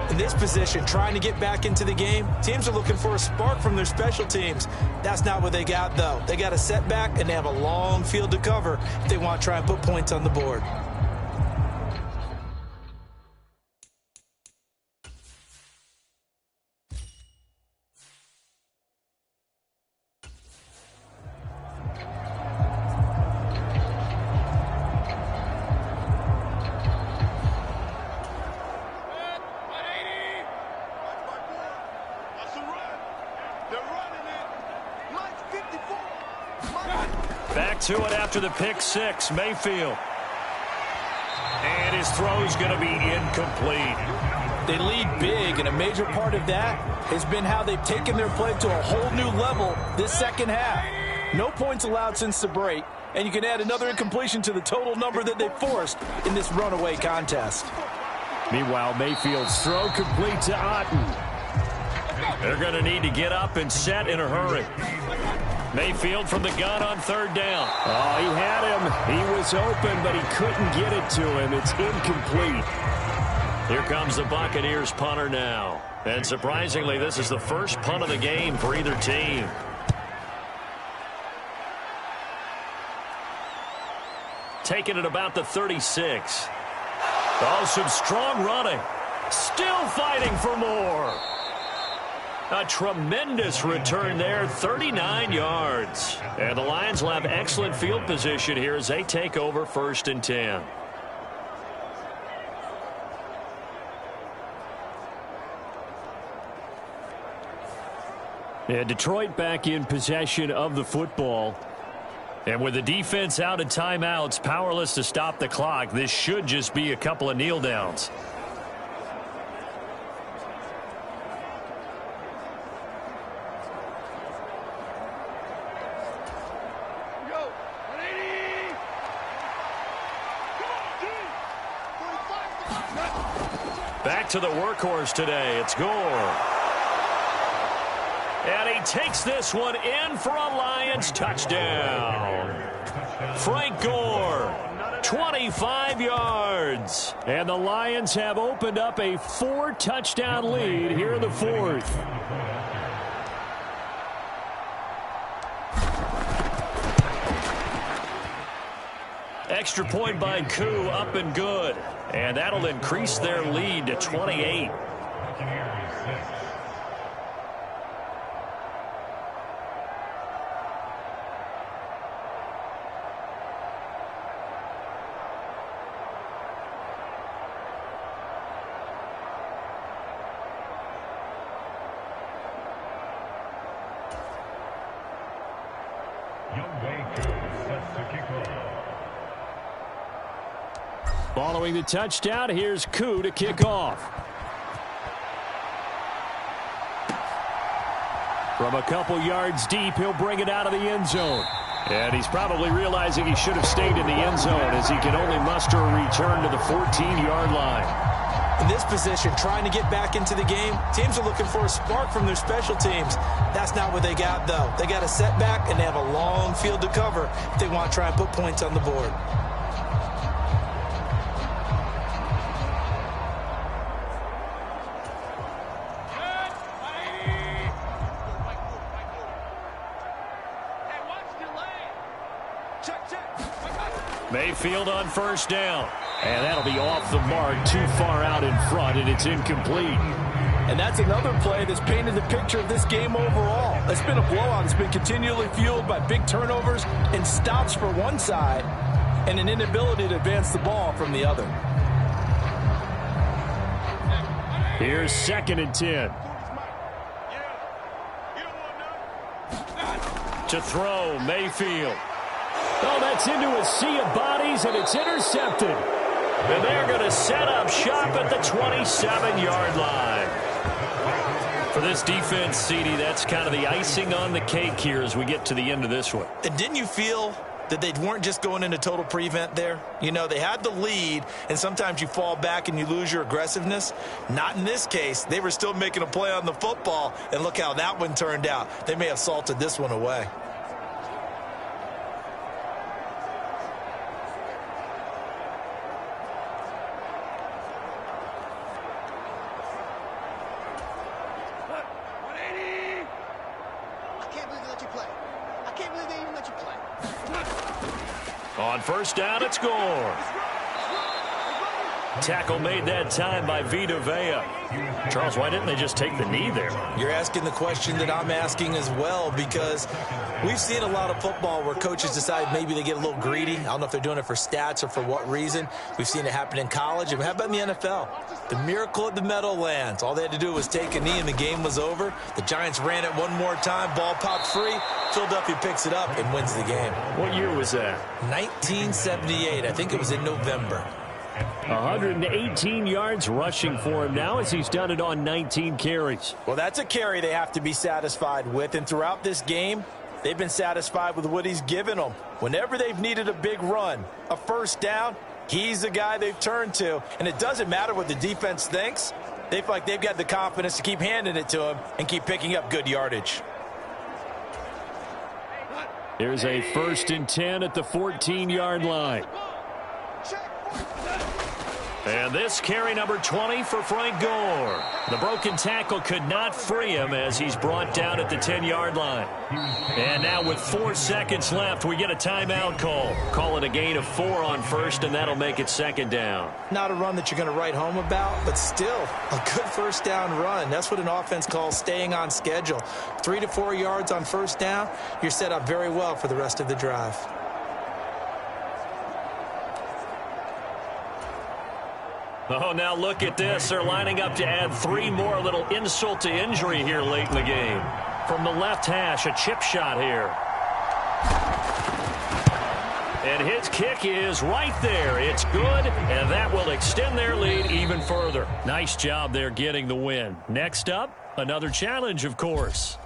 In this position, trying to get back into the game, teams are looking for a spark from their special teams. That's not what they got, though. They got a setback, and they have a long field to cover if they want to try and put points on the board. Back to it after the pick six, Mayfield. And his throw's going to be incomplete. They lead big, and a major part of that has been how they've taken their play to a whole new level this second half. No points allowed since the break, and you can add another incompletion to the total number that they forced in this runaway contest. Meanwhile, Mayfield's throw complete to Otten. They're going to need to get up and set in a hurry. Mayfield from the gun on third down. Oh, he had him. He was open, but he couldn't get it to him. It's incomplete. Here comes the Buccaneers punter now. And surprisingly, this is the first punt of the game for either team. Taking it about the 36. Oh, some strong running. Still fighting for more. A tremendous return there, 39 yards. And the Lions will have excellent field position here as they take over 1st and 10. And Detroit back in possession of the football. And with the defense out of timeouts, powerless to stop the clock, this should just be a couple of kneel downs. Back to the workhorse today. It's Gore. And he takes this one in for a Lions touchdown. Frank Gore, 25 yards. And the Lions have opened up a 4-touchdown lead here in the fourth. Extra point by Koo, up and good. And that'll increase their lead to 28. Following the touchdown, here's Koo to kick off. From a couple yards deep, he'll bring it out of the end zone. And he's probably realizing he should have stayed in the end zone as he can only muster a return to the 14-yard line. In this position, trying to get back into the game, teams are looking for a spark from their special teams. That's not what they got, though. They got a setback, and they have a long field to cover if they want to try and put points on the board. Mayfield on first down. And that'll be off the mark, too far out in front, and it's incomplete. And that's another play that's painted the picture of this game overall. It's been a blowout. It's been continually fueled by big turnovers and stops for one side and an inability to advance the ball from the other. Here's 2nd and 10. To throw, Mayfield. Oh, that's into a sea of bodies, and it's intercepted. And they're going to set up shop at the 27-yard line. For this defense, CD, that's kind of the icing on the cake here as we get to the end of this one. And didn't you feel that they weren't just going into total prevent there? You know, they had the lead, and sometimes you fall back and you lose your aggressiveness. Not in this case. They were still making a play on the football, and look how that one turned out. They may have salted this one away. On first down, it's Gore. Tackle made that time by Vita Vea. Charles, why didn't they just take the knee there? You're asking the question that I'm asking as well, because we've seen a lot of football where coaches decide maybe they get a little greedy. I don't know if they're doing it for stats or for what reason. We've seen it happen in college. And how about in the NFL? The miracle at the Meadowlands. All they had to do was take a knee and the game was over. The Giants ran it one more time. Ball popped free. Philadelphia picks it up and wins the game. What year was that? 1978. I think it was in November. 118 yards rushing for him now as he's done it on 19 carries. Well, that's a carry they have to be satisfied with. And throughout this game, they've been satisfied with what he's given them. Whenever they've needed a big run, a first down, he's the guy they've turned to. And it doesn't matter what the defense thinks. They feel like they've got the confidence to keep handing it to him and keep picking up good yardage. Here's a 1st and 10 at the 14-yard line. And this carry number 20 for Frank Gore. The broken tackle could not free him as he's brought down at the 10-yard line. And now with 4 seconds left, we get a timeout call. Call it a gain of 4 on first, and that'll make it 2nd down. Not a run that you're going to write home about, but still a good first down run. That's what an offense calls staying on schedule. 3 to 4 yards on first down, you're set up very well for the rest of the drive. Oh, now look at this. They're lining up to add 3 more, a little insult to injury here late in the game. From the left hash, a chip shot here. And his kick is right there. It's good, and that will extend their lead even further. Nice job there getting the win. Next up, another challenge, of course.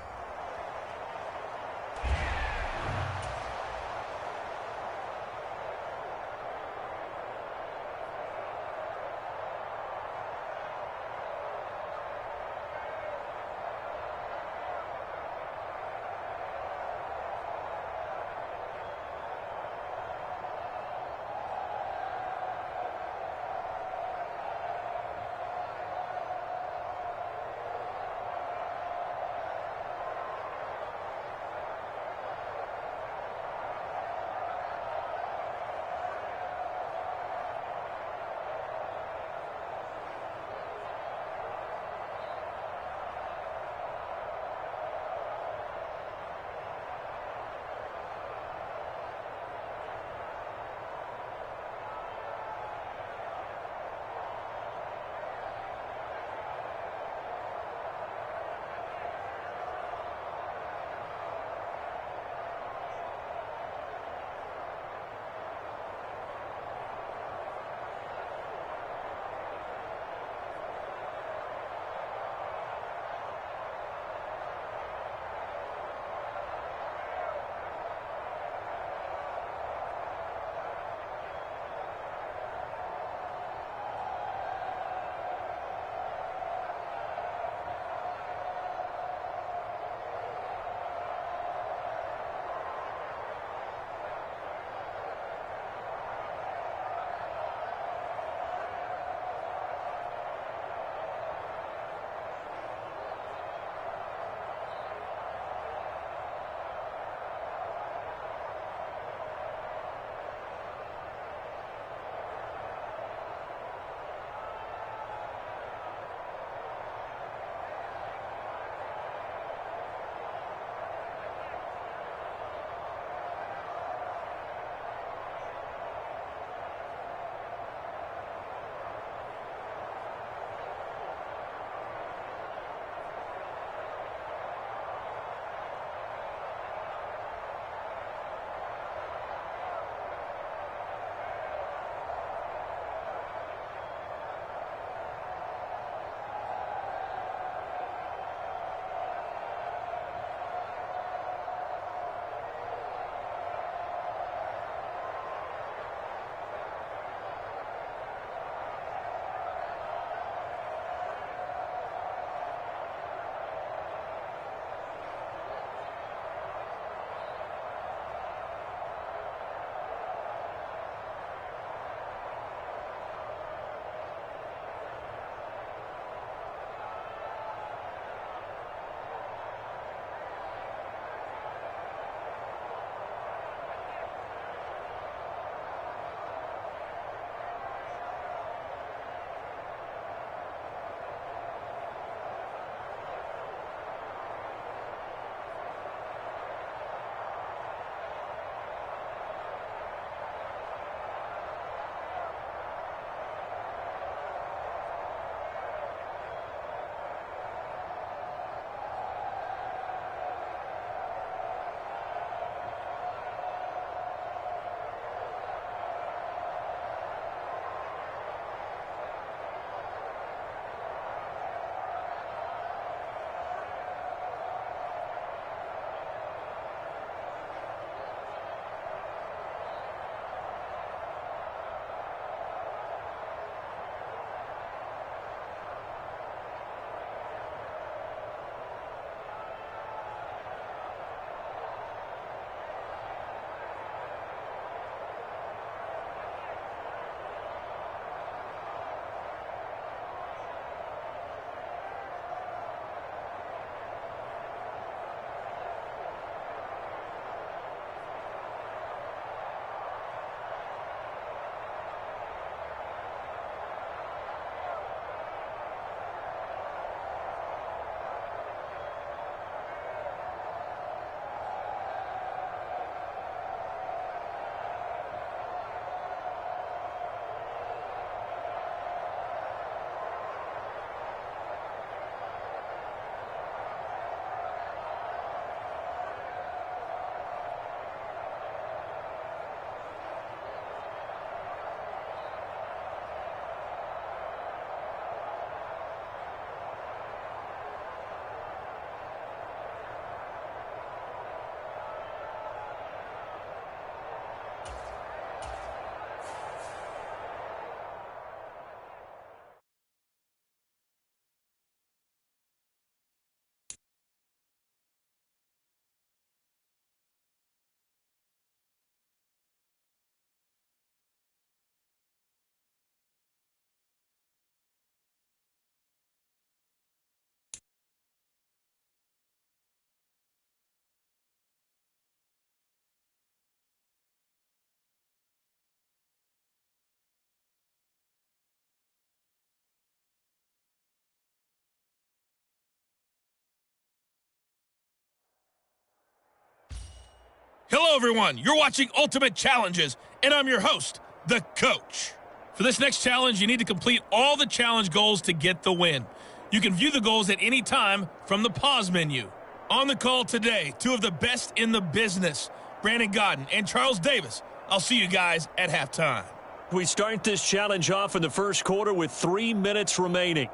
everyone. You're watching Ultimate Challenges, and I'm your host, the Coach. For this next challenge, you need to complete all the challenge goals to get the win. You can view the goals at any time from the pause menu. On the call today, two of the best in the business, Brandon Godden and Charles Davis. I'll see you guys at halftime. We start this challenge off in the first quarter with 3 minutes remaining.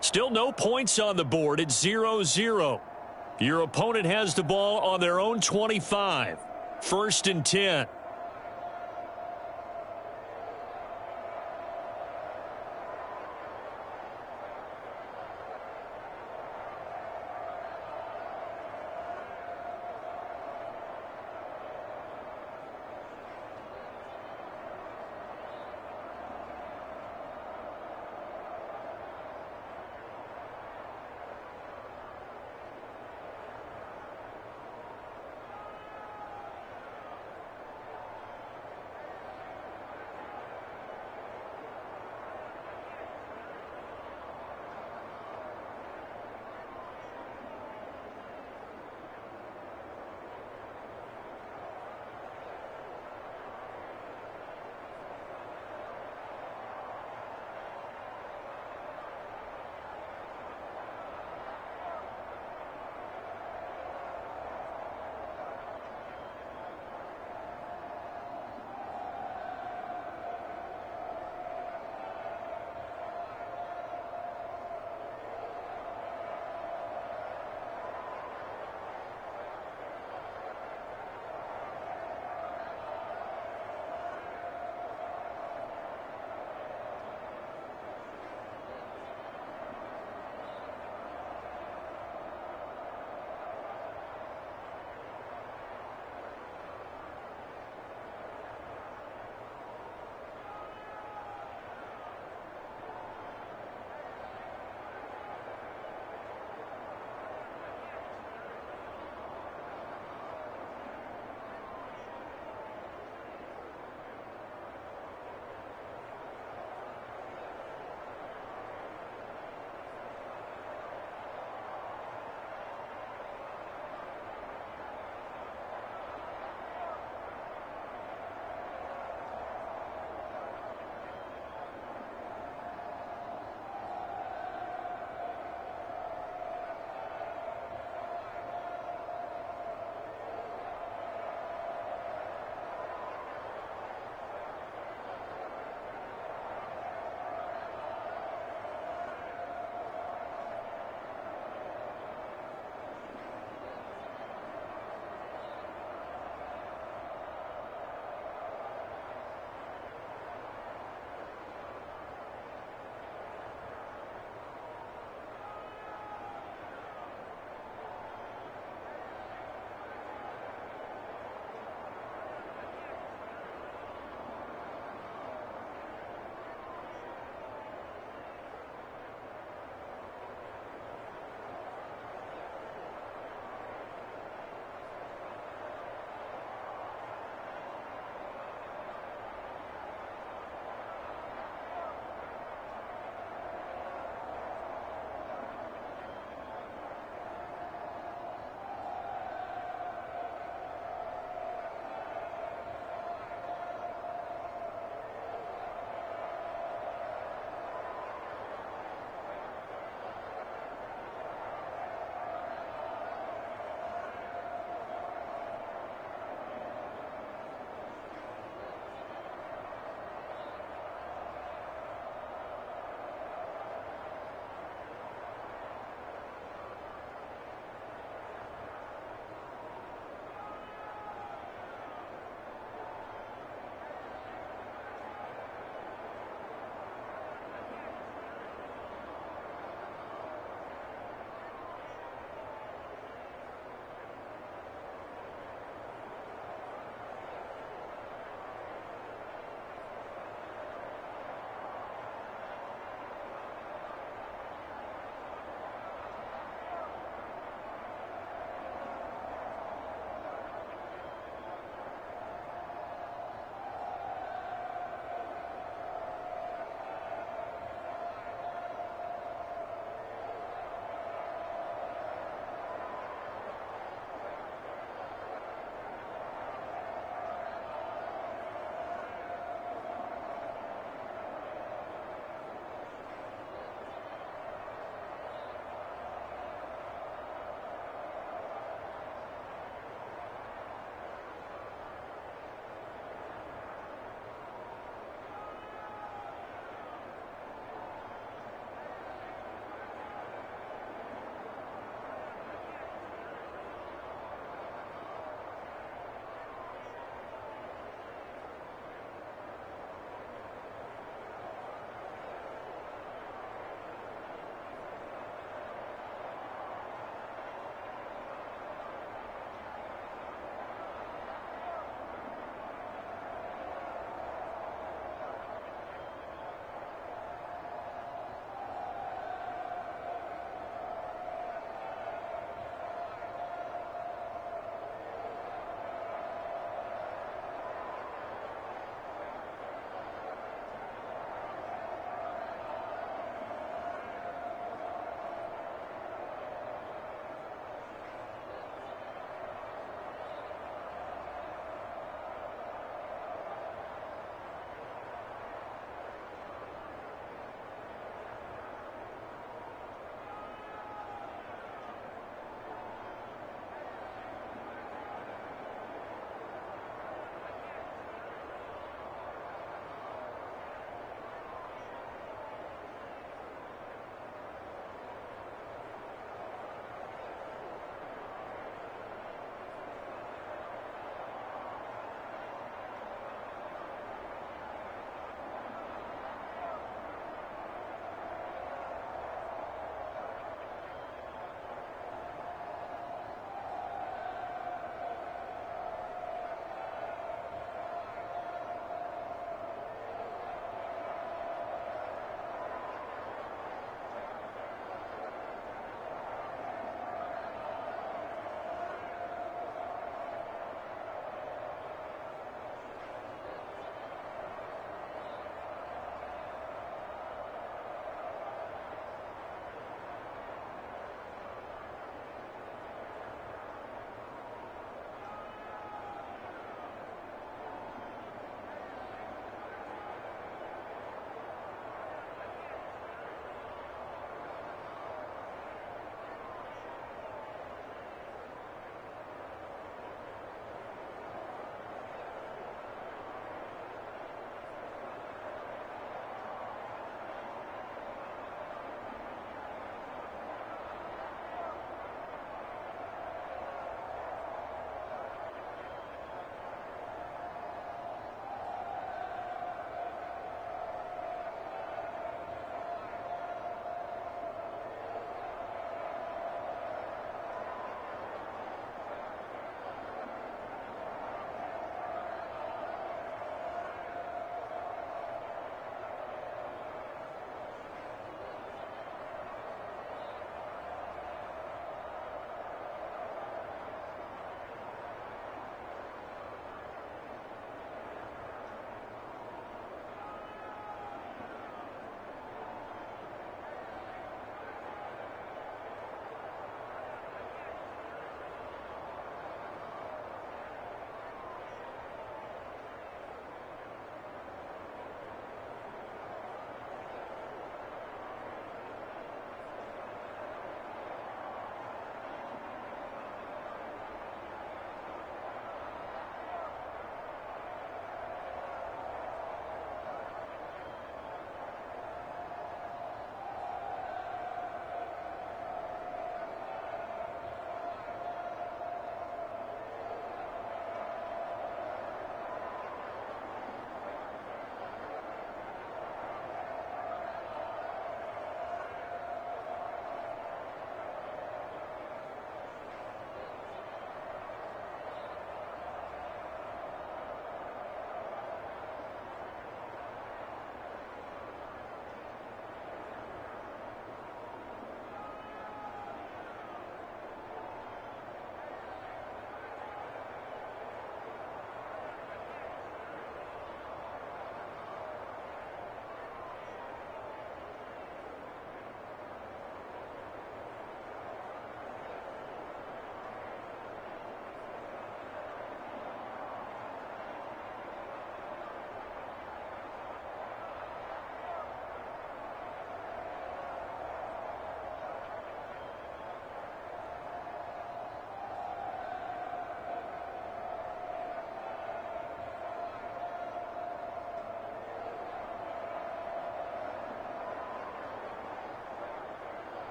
Still no points on the board. It's 0-0. Your opponent has the ball on their own 25. 1st and 10.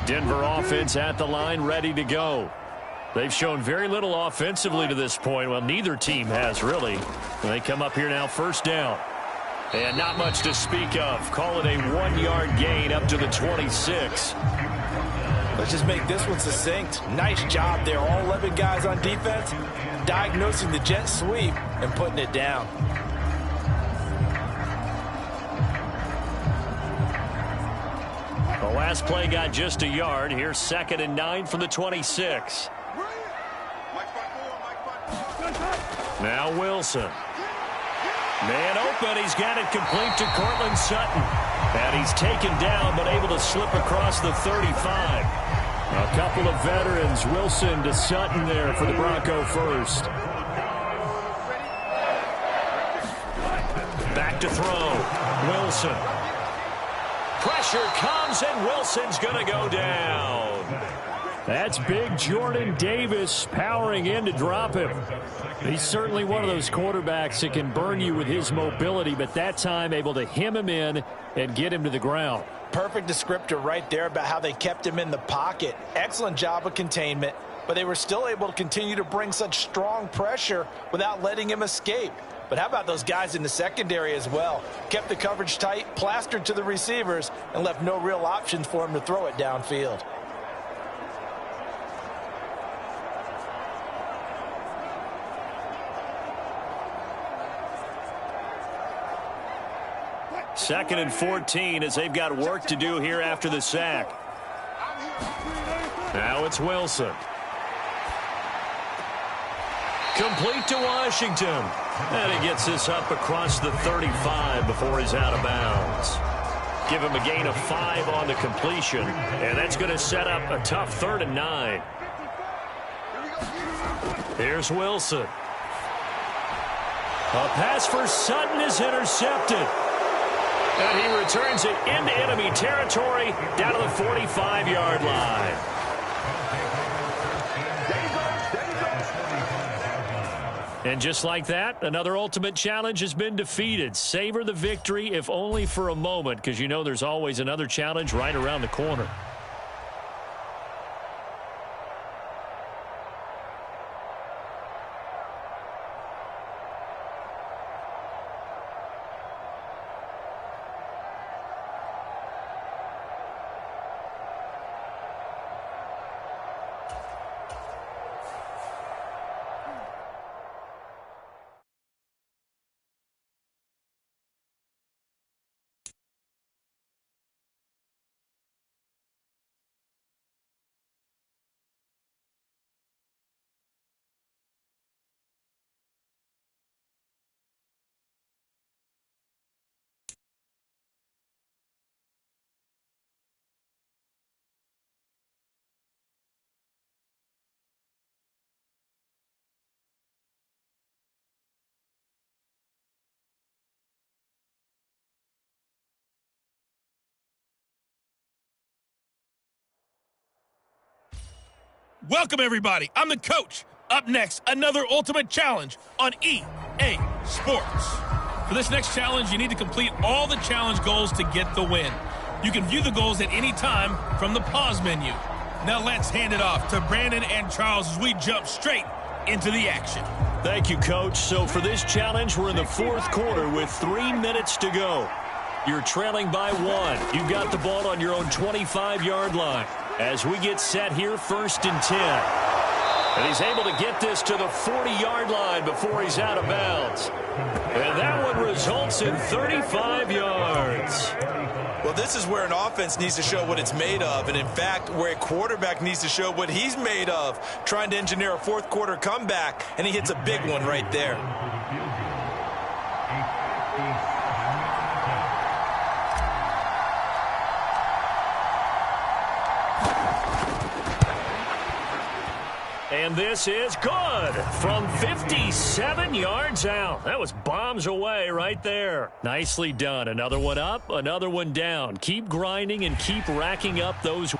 Denver offense at the line, ready to go. They've shown very little offensively to this point. Well, neither team has, really. They come up here now, first down. And not much to speak of. Call it a 1-yard gain up to the 26. Let's just make this one succinct. Nice job there. All 11 guys on defense diagnosing the jet sweep and putting it down. The last play got just a yard. Here's 2nd and 9 from the 26. Now Wilson. Man open. He's got it complete to Cortland Sutton. And he's taken down but able to slip across the 35. A couple of veterans, Wilson to Sutton there for the Bronco first. Back to throw. Wilson. Pressure comes, and Wilson's going to go down. That's big Jordan Davis powering in to drop him. He's certainly one of those quarterbacks that can burn you with his mobility, but that time able to hem him in and get him to the ground. Perfect descriptor right there about how they kept him in the pocket. Excellent job of containment, but they were still able to continue to bring such strong pressure without letting him escape. But how about those guys in the secondary as well? Kept the coverage tight, plastered to the receivers, and left no real options for him to throw it downfield. Second and 14 as they've got work to do here after the sack. Now it's Wilson. Complete to Washington. And he gets this up across the 35 before he's out of bounds. Give him a gain of 5 on the completion. And that's going to set up a tough 3rd and 9. Here's Wilson. A pass for Sutton is intercepted. And he returns it into enemy territory down to the 45-yard line. And just like that, another ultimate challenge has been defeated. Savor the victory, if only for a moment, because you know there's always another challenge right around the corner. Welcome, everybody. I'm the coach. Up next, another ultimate challenge on EA Sports. For this next challenge, you need to complete all the challenge goals to get the win. You can view the goals at any time from the pause menu. Now let's hand it off to Brandon and Charles as we jump straight into the action. Thank you, Coach. So for this challenge, we're in the 4th quarter with 3 minutes to go. You're trailing by 1. You've got the ball on your own 25-yard line. As we get set here, 1st and 10. And he's able to get this to the 40-yard line before he's out of bounds. And that one results in 35 yards. Well, this is where an offense needs to show what it's made of. And, in fact, where a quarterback needs to show what he's made of, trying to engineer a 4th quarter comeback. And he hits a big one right there. And And this is good from 57 yards out. That was bombs away right there. Nicely done. Another one up, another one down. Keep grinding and keep racking up those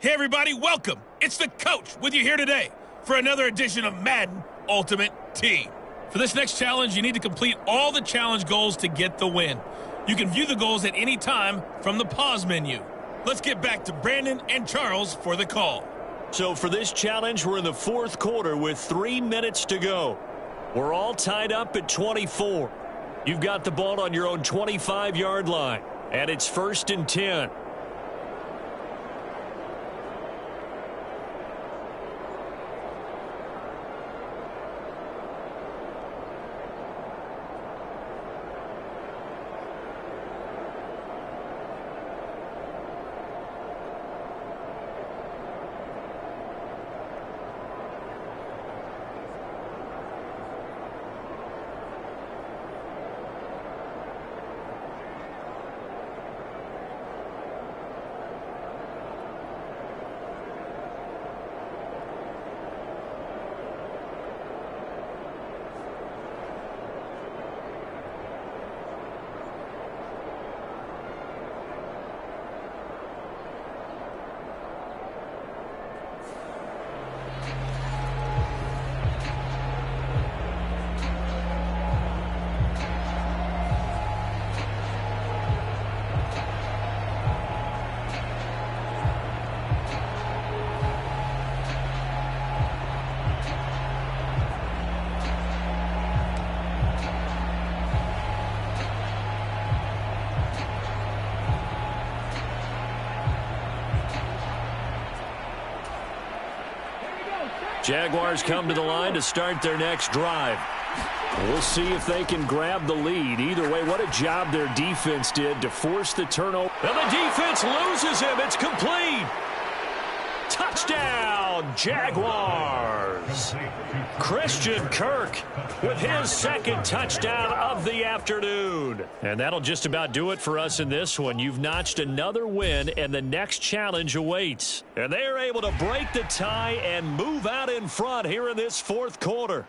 Hey everybody, welcome. It's the coach with you here today for another edition of Madden Ultimate Team. For this next challenge, you need to complete all the challenge goals to get the win. You can view the goals at any time from the pause menu. Let's get back to Brandon and Charles for the call. So for this challenge, we're in the fourth quarter with 3 minutes to go. We're all tied up at 24. You've got the ball on your own 25-yard line, and it's 1st and 10. Jaguars come to the line to start their next drive. We'll see if they can grab the lead. Either way, what a job their defense did to force the turnover. And the defense loses him. It's complete. Touchdown, Jaguars. Christian Kirk with his second touchdown of the afternoon. And that'll just about do it for us in this one. You've notched another win, and the next challenge awaits. And they are able to break the tie and move out in front here in this fourth quarter.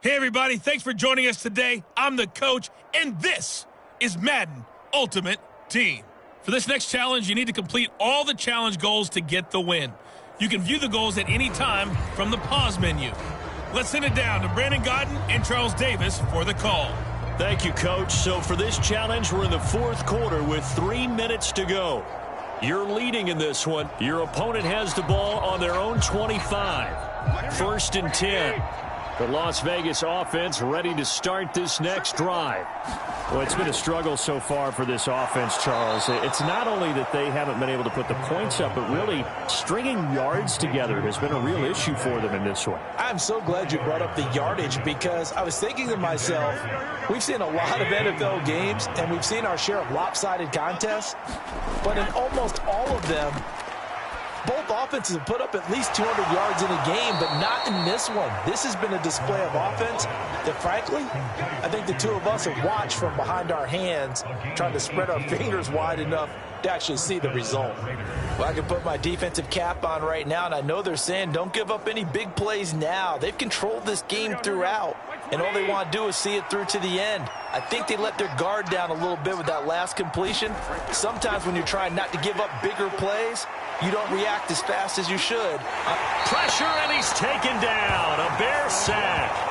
Hey, everybody. Thanks for joining us today. I'm the coach, and this is Madden Ultimate Team. For this next challenge, you need to complete all the challenge goals to get the win. You can view the goals at any time from the pause menu. Let's send it down to Brandon Godden and Charles Davis for the call. Thank you, Coach. So for this challenge, we're in the fourth quarter with 3 minutes to go. You're leading in this one. Your opponent has the ball on their own 25. 1st and 10. The Las Vegas offense ready to start this next drive. Well, it's been a struggle so far for this offense, Charles. It's not only that they haven't been able to put the points up, but really stringing yards together has been a real issue for them in this one. I'm so glad you brought up the yardage because I was thinking to myself, we've seen a lot of NFL games and we've seen our share of lopsided contests, but in almost all of them, both offenses have put up at least 200 yards in a game, but not in this one. This has been a display of offense that, frankly, I think the two of us have watched from behind our hands, trying to spread our fingers wide enough to actually see the result. Well, I can put my defensive cap on right now, and I know they're saying don't give up any big plays now. They've controlled this game throughout, and all they want to do is see it through to the end. I think they let their guard down a little bit with that last completion. Sometimes when you're trying not to give up bigger plays, you don't react as fast as you should. Pressure, and he's taken down. A Bear sack.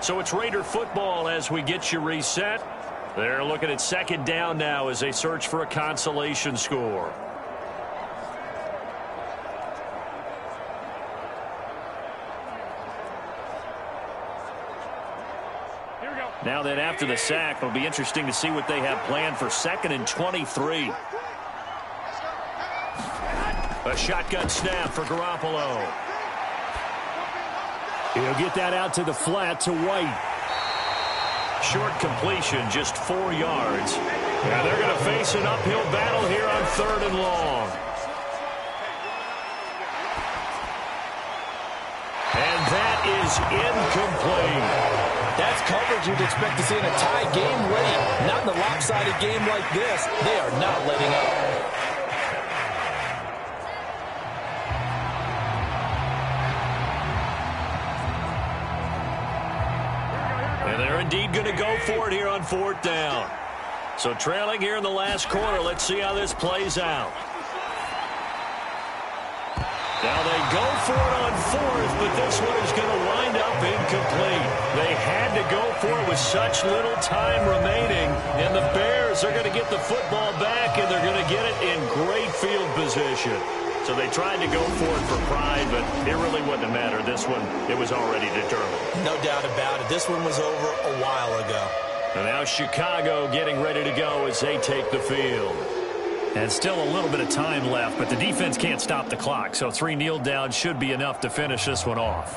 So it's Raider football as we get you reset. They're looking at 2nd down now as they search for a consolation score. Here we go. Now then, after the sack, it'll be interesting to see what they have planned for 2nd and 23. A shotgun snap for Garoppolo. He'll get that out to the flat to White. Short completion, just 4 yards. And they're going to face an uphill battle here on 3rd and long. And that is incomplete. That's coverage you'd expect to see in a tie game late. Not in a lopsided game like this. They are not letting up. And they're indeed going to go for it here on 4th down. So trailing here in the last quarter. Let's see how this plays out. Now they go for it on 4th, but this one is going to wind up incomplete. They had to go for it with such little time remaining, and the Bears are going to get the football back, and they're going to get it in great field position. So they tried to go for it for pride, but it really wouldn't matter. This one, it was already determined. No doubt about it. This one was over a while ago. And now Chicago getting ready to go as they take the field. And still a little bit of time left, but the defense can't stop the clock, so 3 kneel downs should be enough to finish this one off.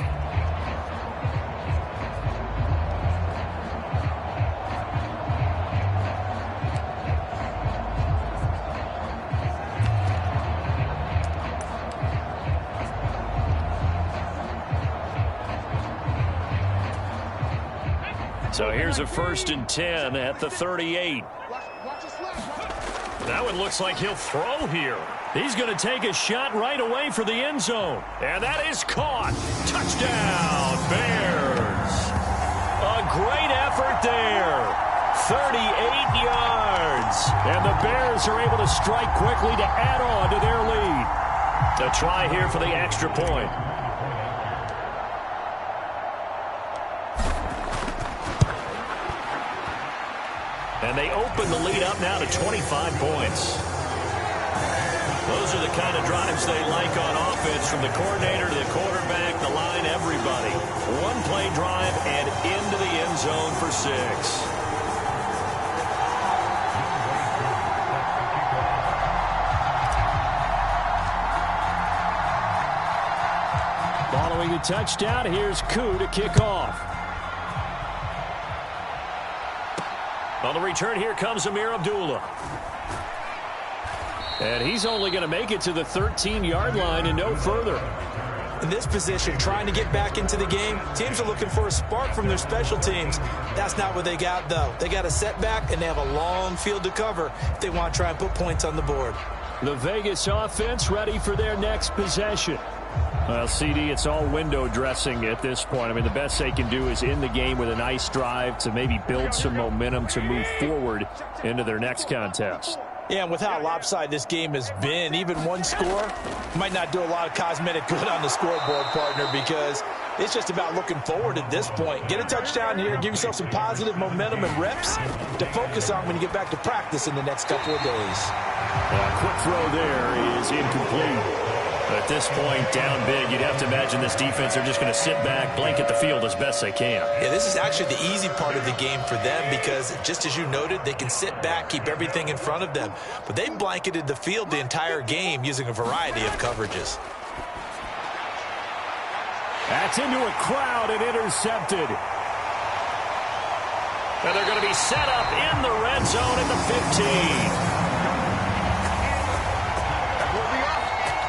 So here's a 1st and 10 at the 38. That one looks like he'll throw here. He's going to take a shot right away for the end zone. And that is caught. Touchdown, Bears. A great effort there. 38 yards. And the Bears are able to strike quickly to add on to their lead. A try here for the extra point. And they open the lead up now to 25 points. Those are the kind of drives they like on offense, from the coordinator to the quarterback, the line, everybody. One play drive and into the end zone for 6. Following the touchdown, here's Koo to kick off. On the return, here comes Amir Abdullah. And he's only going to make it to the 13-yard line and no further. In this position, trying to get back into the game, teams are looking for a spark from their special teams. That's not what they got, though. They got a setback, and they have a long field to cover if they want to try and put points on the board. The Vegas offense ready for their next possession. Well, CD, it's all window dressing at this point. I mean, the best they can do is end the game with a nice drive to maybe build some momentum to move forward into their next contest. Yeah, and with how lopsided this game has been, even one score might not do a lot of cosmetic good on the scoreboard, partner, because it's just about looking forward at this point. Get a touchdown here, give yourself some positive momentum and reps to focus on when you get back to practice in the next couple of days. Quick throw there is incomplete. At this point, down big, you'd have to imagine this defense are just going to sit back, blanket the field as best they can. Yeah, this is actually the easy part of the game for them because, just as you noted, they can sit back, keep everything in front of them. But they blanketed the field the entire game using a variety of coverages. That's into a crowd and intercepted. And they're going to be set up in the red zone at the 15.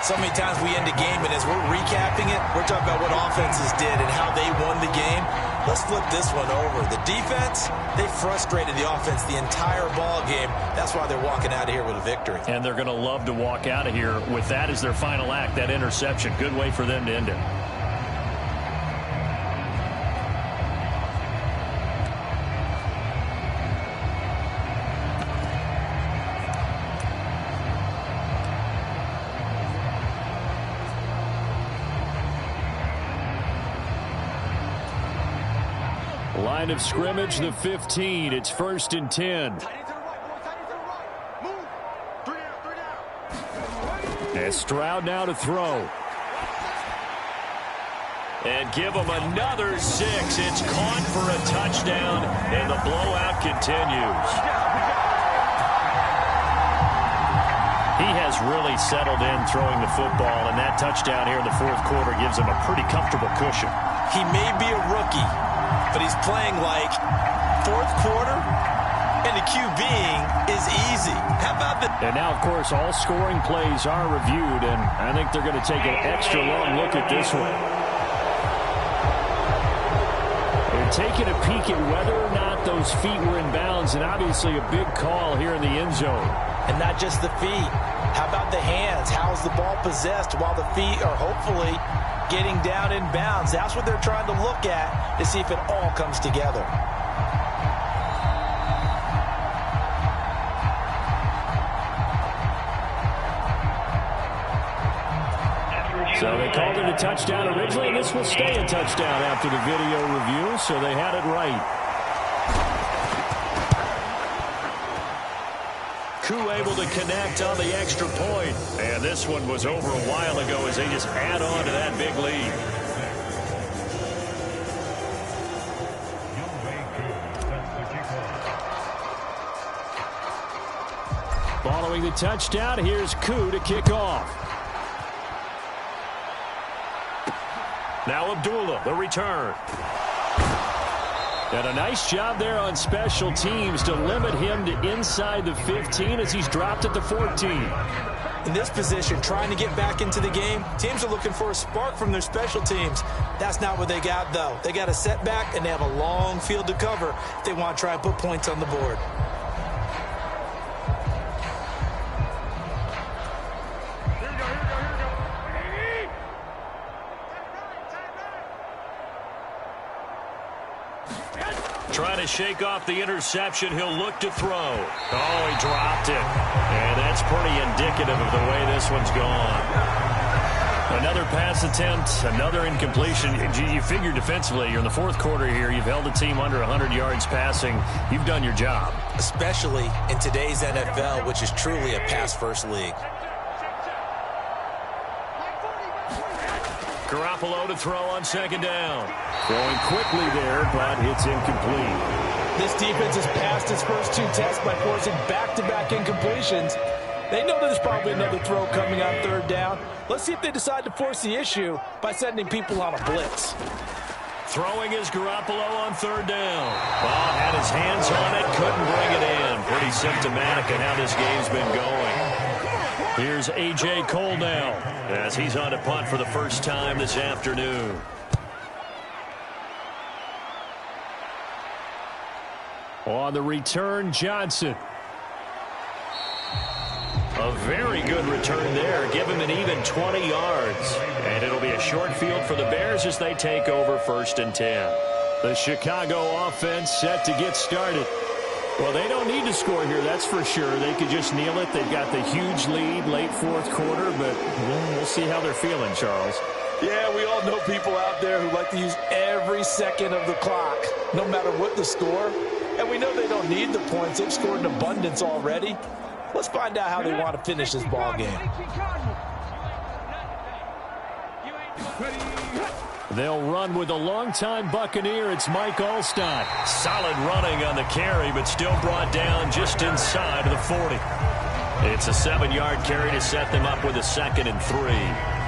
So many times we end a game, and as we're recapping it, we're talking about what offenses did and how they won the game. Let's flip this one over. The defense, they frustrated the offense the entire ball game. That's why they're walking out of here with a victory. And they're going to love to walk out of here with that as their final act, that interception. Good way for them to end it. Line of scrimmage, the 15. It's 1st and 10. And Stroud now to throw. And give him another 6. It's caught for a touchdown, and the blowout continues. He has really settled in throwing the football, and that touchdown here in the 4th quarter gives him a pretty comfortable cushion. He may be a rookie, but he's playing like 4th quarter, and the QBing is easy. How about that? And now, of course, all scoring plays are reviewed, and I think they're going to take an extra long look at this one. They're taking a peek at whether or not those feet were in bounds, and obviously a big call here in the end zone. And not just the feet. How about the hands? How's the ball possessed while the feet are hopefully getting down in bounds? That's what they're trying to look at to see if it all comes together. So they called it a touchdown originally, and this will stay a touchdown after the video review, so they had it right. Koo able to connect on the extra point. And this one was over a while ago as they just add on to that big lead. Following the touchdown, here's Koo to kick off. Now Abdullah, the return. And a nice job there on special teams to limit him to inside the 15 as he's dropped at the 14. In this position, trying to get back into the game, teams are looking for a spark from their special teams. That's not what they got, though. They got a setback, and they have a long field to cover if they want to try and put points on the board. Trying to shake off the interception. He'll look to throw. Oh, he dropped it. And that's pretty indicative of the way this one's gone. Another pass attempt, another incompletion. You figure defensively, you're in the 4th quarter here. You've held the team under 100 yards passing. You've done your job. Especially in today's NFL, which is truly a pass-first league. Garoppolo to throw on 2nd down. Throwing quickly there, but it's incomplete. This defense has passed its first 2 tests by forcing back-to-back incompletions. They know there's probably another throw coming on 3rd down. Let's see if they decide to force the issue by sending people on a blitz. Throwing is Garoppolo on 3rd down. Well, had his hands on it, couldn't bring it in. Pretty symptomatic of how this game's been going. Here's A.J. Cole now as he's on to punt for the first time this afternoon. On the return, Johnson. A very good return there. Give him an even 20 yards. And it'll be a short field for the Bears as they take over 1st and 10. The Chicago offense set to get started. Well, they don't need to score here, that's for sure. They could just kneel it. They've got the huge lead late 4th quarter, but we'll see how they're feeling, Charles. Yeah, we all know people out there who like to use every second of the clock, no matter what the score. And we know they don't need the points. They've scored in abundance already. Let's find out how they want to finish this ball game. They'll run with a longtime Buccaneer. It's Mike Alstott. Solid running on the carry, but still brought down just inside of the 40. It's a 7-yard carry to set them up with a 2nd and 3.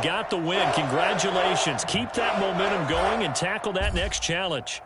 Got the win. Congratulations. Keep that momentum going and tackle that next challenge.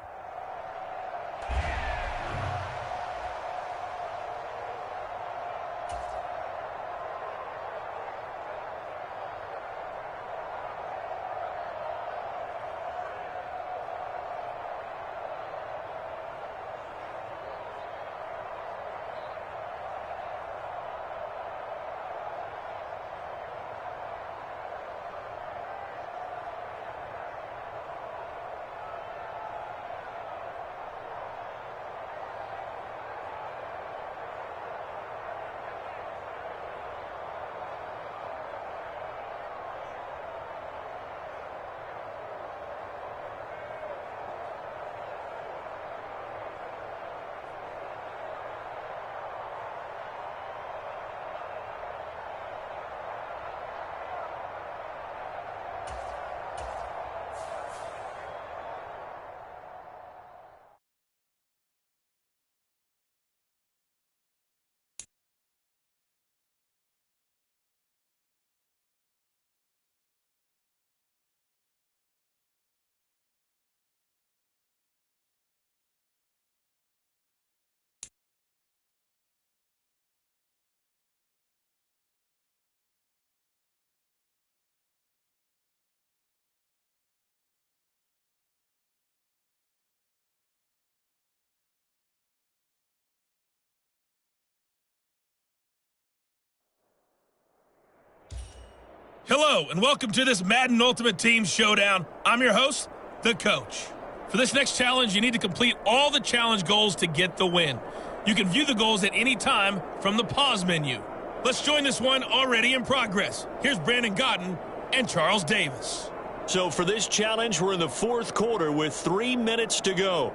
Hello, and welcome to this Madden Ultimate Team Showdown. I'm your host, the Coach. For this next challenge, you need to complete all the challenge goals to get the win. You can view the goals at any time from the pause menu. Let's join this one already in progress. Here's Brandon Godden and Charles Davis. So for this challenge, we're in the 4th quarter with 3 minutes to go.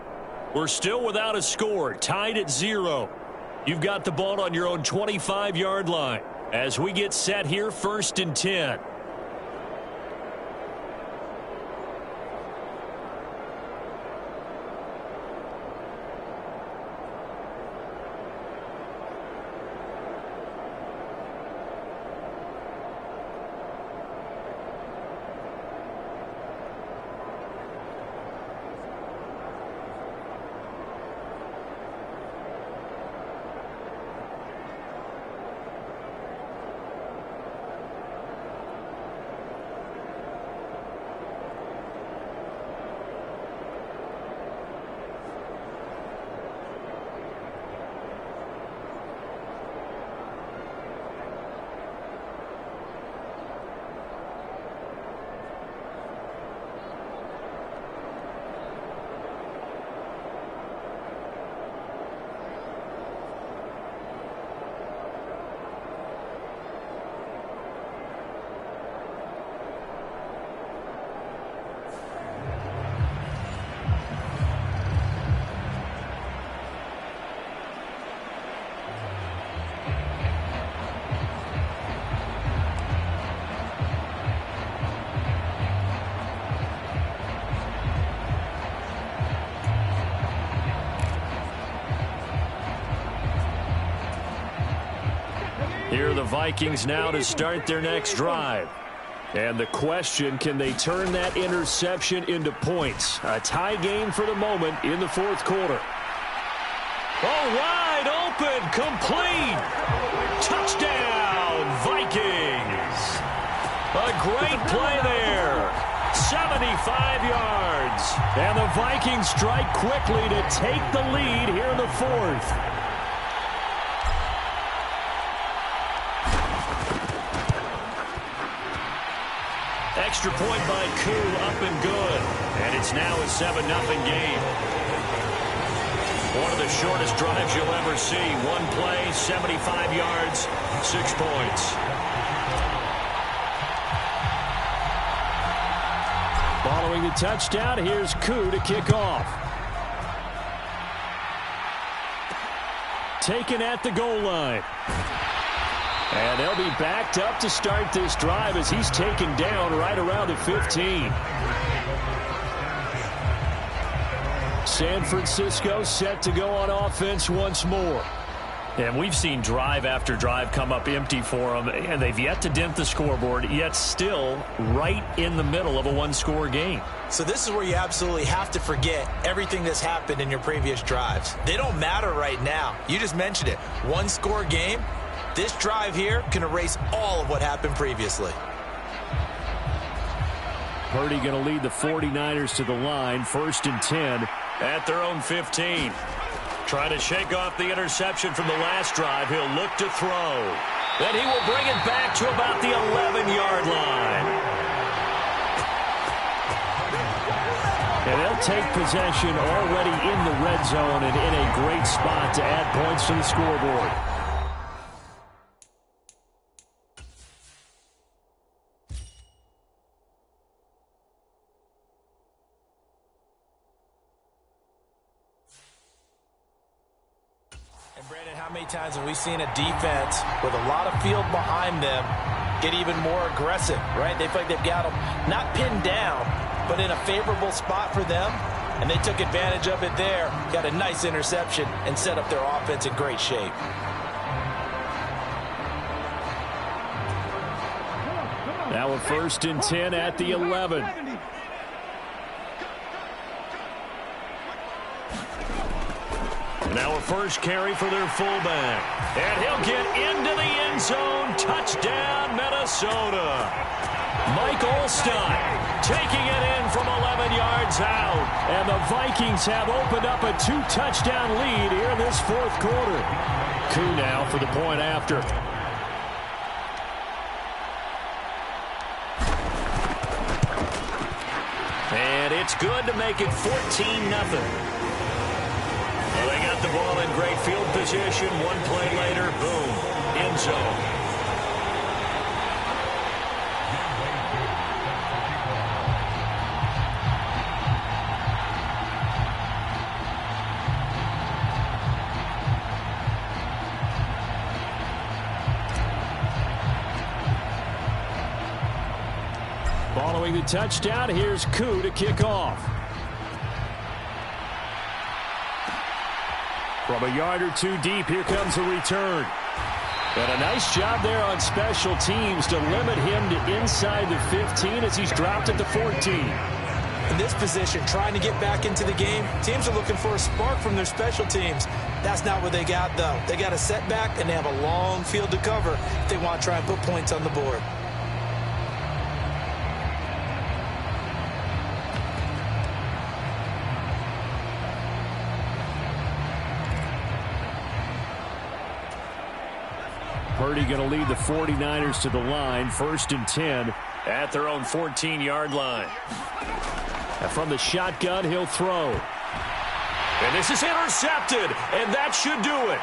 We're still without a score, tied at 0. You've got the ball on your own 25-yard line. As we get set here, 1st and 10. Here are the Vikings now to start their next drive. And the question, can they turn that interception into points? A tie game for the moment in the fourth quarter. Oh, wide open, complete. Touchdown, Vikings. A great play there. 75 yards. And the Vikings strike quickly to take the lead here in the fourth. Extra point by Koo, up and good. And it's now a 7-0 game. One of the shortest drives you'll ever see. One play, 75 yards, 6 points. Following the touchdown, here's Koo to kick off. Taken at the goal line. And they'll be backed up to start this drive as he's taken down right around the 15. San Francisco set to go on offense once more. And we've seen drive after drive come up empty for them, and they've yet to dent the scoreboard, yet still right in the middle of a one-score game. So this is where you absolutely have to forget everything that's happened in your previous drives. They don't matter right now. You just mentioned it. One-score game. This drive here can erase all of what happened previously. Purdy going to lead the 49ers to the line, 1st and 10 at their own 15. Trying to shake off the interception from the last drive. He'll look to throw. Then he will bring it back to about the 11-yard line. And they'll take possession already in the red zone and in a great spot to add points to the scoreboard. Brandon, how many times have we seen a defense with a lot of field behind them get even more aggressive, right? They feel like they've got them not pinned down, but in a favorable spot for them, and they took advantage of it there, got a nice interception, and set up their offense in great shape. Now a 1st and 10 at the 11. Now a first carry for their fullback. And he'll get into the end zone. Touchdown, Minnesota. Mike Olstein taking it in from 11 yards out. And the Vikings have opened up a 2-touchdown lead here in this fourth quarter. Koo now for the point after. And it's good to make it 14-0. Well, they got the ball in great field position. One play later, boom, end zone. Following the touchdown, here's Koo to kick off. From a yard or two deep, here comes a return. And a nice job there on special teams to limit him to inside the 15 as he's dropped at the 14. In this position, trying to get back into the game, teams are looking for a spark from their special teams. That's not what they got, though. They got a setback, and they have a long field to cover if they want to try and put points on the board. Purdy going to lead the 49ers to the line, 1st and 10 at their own 14-yard line. And from the shotgun, he'll throw. And this is intercepted, and that should do it.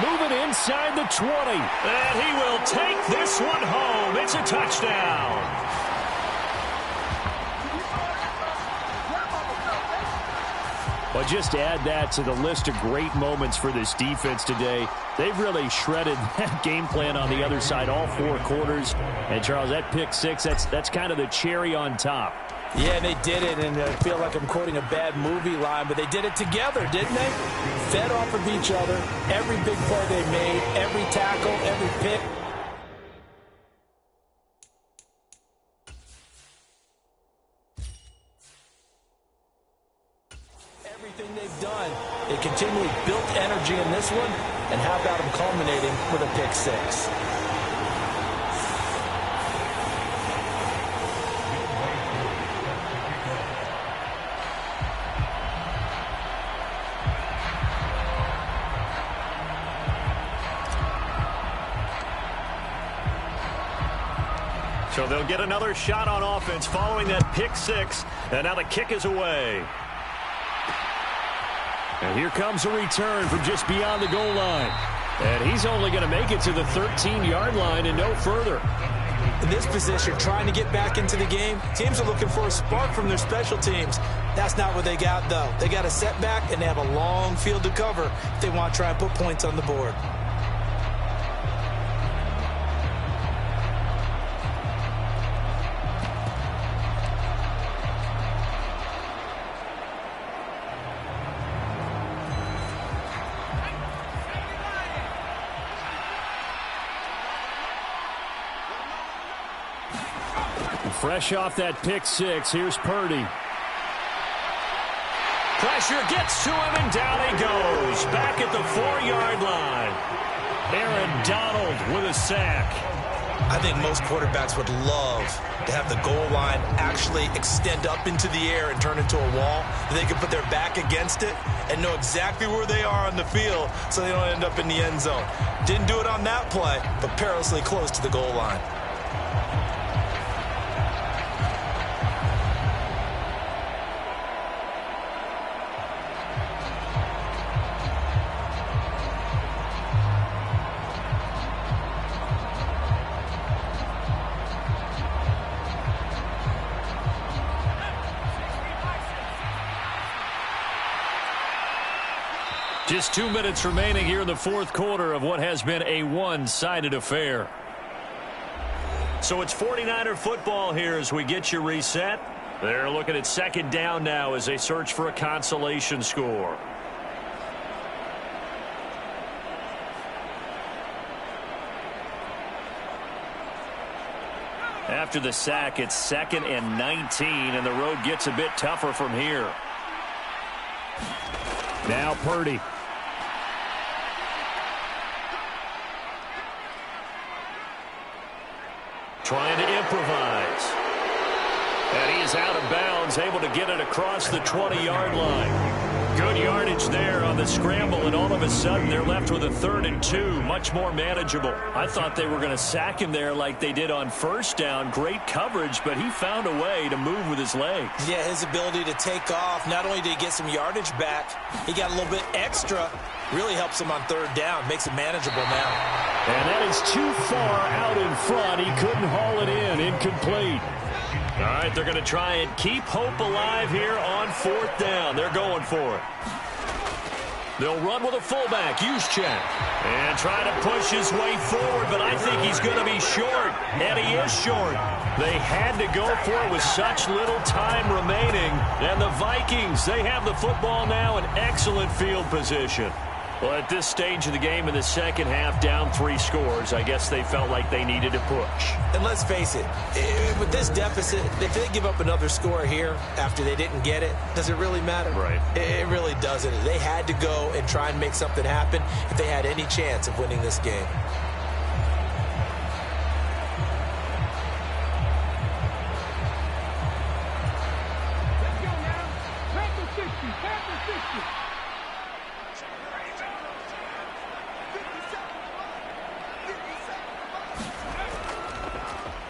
Moving inside the 20. And he will take this one home. It's a touchdown. Well, just add that to the list of great moments for this defense today. They've really shredded that game plan on the other side all 4 quarters. And, Charles, that pick 6, that's kind of the cherry on top. Yeah, they did it, and I feel like I'm quoting a bad movie line, but they did it together, didn't they? Fed off of each other, every big play they made, every tackle, every pick. they've done, they continually built energy in this one, and how about them culminating with a pick six? So they'll get another shot on offense following that pick six, and now the kick is away. And here comes a return from just beyond the goal line. And he's only going to make it to the 13-yard line and no further. In this position, trying to get back into the game, teams are looking for a spark from their special teams. That's not what they got, though. They got a setback, and they have a long field to cover if they want to try and put points on the board. Fresh off that pick six, here's Purdy. Pressure gets to him, and down he goes. Back at the 4-yard line. Aaron Donald with a sack. I think most quarterbacks would love to have the goal line actually extend up into the air and turn into a wall. They can put their back against it and know exactly where they are on the field so they don't end up in the end zone. Didn't do it on that play, but perilously close to the goal line. Just 2 minutes remaining here in the fourth quarter of what has been a one-sided affair. So it's 49er football here as we get you reset. They're looking at second down now as they search for a consolation score. After the sack, it's 2nd and 19, and the road gets a bit tougher from here. Now Purdy. Trying to improvise. And he is out of bounds, able to get it across the 20-yard line. Good yardage there on the scramble, and all of a sudden they're left with a 3rd and 2, much more manageable. I thought they were going to sack him there like they did on first down. Great coverage, but he found a way to move with his legs. Yeah, his ability to take off, not only did he get some yardage back, he got a little bit extra. Really helps him on 3rd down, makes it manageable now. And that is too far out in front. He couldn't haul it in. Incomplete. All right, they're going to try and keep hope alive here on 4th down. They're going for it. They'll run with a fullback, Juszczyk, and try to push his way forward, but I think he's going to be short, and he is short. They had to go for it with such little time remaining, and the Vikings, they have the football now in excellent field position. Well, at this stage of the game in the second half, down 3 scores, I guess they felt like they needed to push. And let's face it, with this deficit, if they give up another score here after they didn't get it, does it really matter? Right. It really doesn't. They had to go and try and make something happen if they had any chance of winning this game.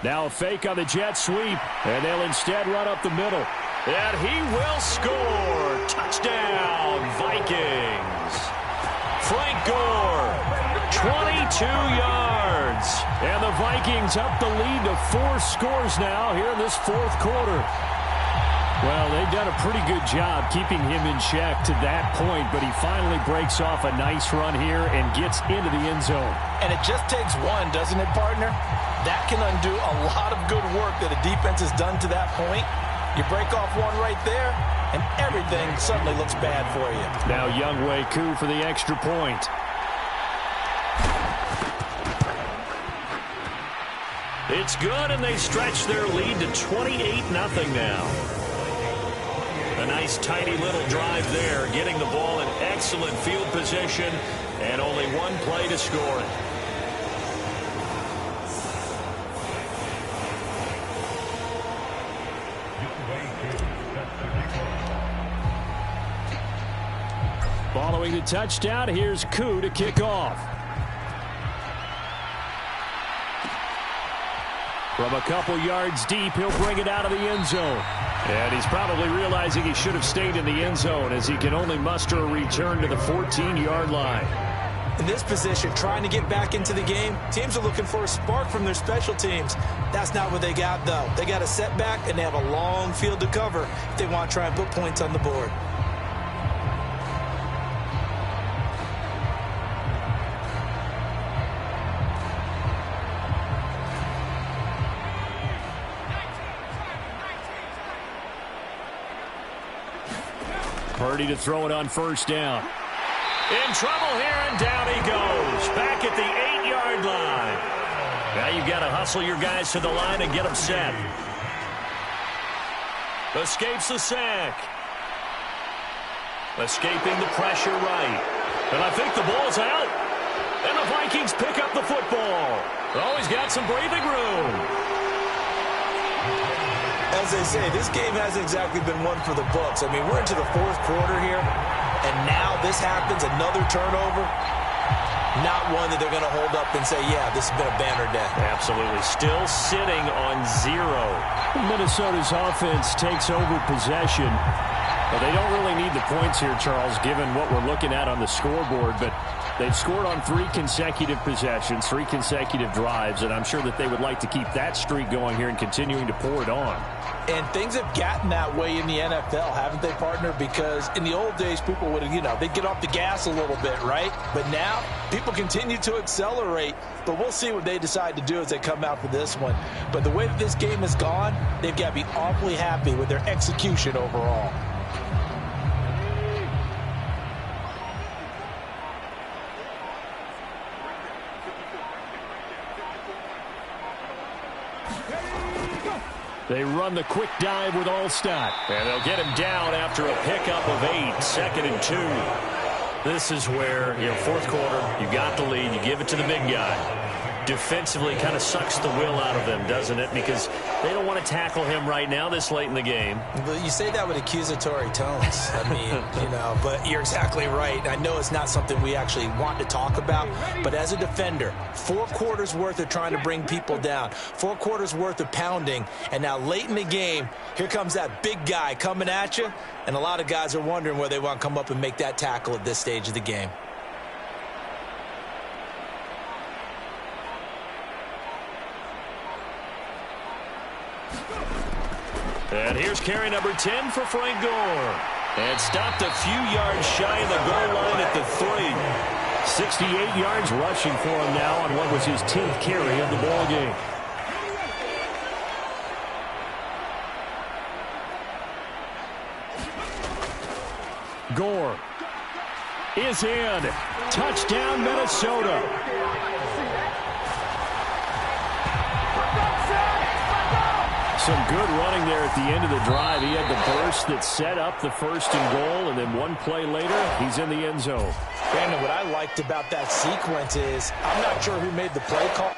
Now a fake on the jet sweep, and they'll instead run up the middle. And he will score. Touchdown, Vikings. Frank Gore, 22 yards. And the Vikings up the lead to 4 scores now here in this fourth quarter. Well, they've done a pretty good job keeping him in check to that point, but he finally breaks off a nice run here and gets into the end zone. And it just takes one, doesn't it, partner? That can undo a lot of good work that a defense has done to that point. You break off one right there, and everything suddenly looks bad for you. Now Younghoe Koo for the extra point. It's good, and they stretch their lead to 28-0 now. A nice, tidy little drive there, getting the ball in excellent field position, and only one play to score it. Following the touchdown, here's Koo to kick off. From a couple yards deep, he'll bring it out of the end zone. And he's probably realizing he should have stayed in the end zone as he can only muster a return to the 14-yard line. In this position, trying to get back into the game, teams are looking for a spark from their special teams. That's not what they got, though. They got a setback, and they have a long field to cover if they want to try and put points on the board. Purdy to throw it on first down. In trouble here, and down he goes. Back at the 8-yard line. Now you've got to hustle your guys to the line and get them set. Escapes the sack. Escaping the pressure right. And I think the ball's out. And the Vikings pick up the football. Oh, he's got some breathing room. As they say, this game hasn't exactly been one for the books. I mean, we're into the fourth quarter here, and now this happens, another turnover. Not one that they're going to hold up and say, yeah, this has been a banner day. Absolutely. Still sitting on 0. Minnesota's offense takes over possession. Well, they don't really need the points here, Charles, given what we're looking at on the scoreboard, but they've scored on 3 consecutive possessions, 3 consecutive drives, and I'm sure that they would like to keep that streak going here and continuing to pour it on. And things have gotten that way in the NFL, haven't they, partner? Because in the old days, people would, they'd get off the gas a little bit, right? But now, people continue to accelerate. But we'll see what they decide to do as they come out for this one. But the way that this game has gone, they've got to be awfully happy with their execution overall. They run the quick dive with Allstott. And they'll get him down after a pickup of 8, 2nd and 2. This is where, fourth quarter, you got the lead, you give it to the big guy. Defensively kind of sucks the will out of them, doesn't it? Because they don't want to tackle him right now this late in the game. But you say that with accusatory tones. I mean, but you're exactly right. I know it's not something we actually want to talk about, but as a defender, 4 quarters worth of trying to bring people down, 4 quarters worth of pounding, and now late in the game, here comes that big guy coming at you, and a lot of guys are wondering where they want to come up and make that tackle at this stage of the game. And here's carry number 10 for Frank Gore. And stopped a few yards shy of the goal line at the 3. 68 yards rushing for him now on what was his 10th carry of the ball game. Gore is in. Touchdown, Minnesota. Some good running there at the end of the drive. He had the burst that set up the 1st and goal, and then one play later, he's in the end zone. Brandon, what I liked about that sequence is I'm not sure who made the play call.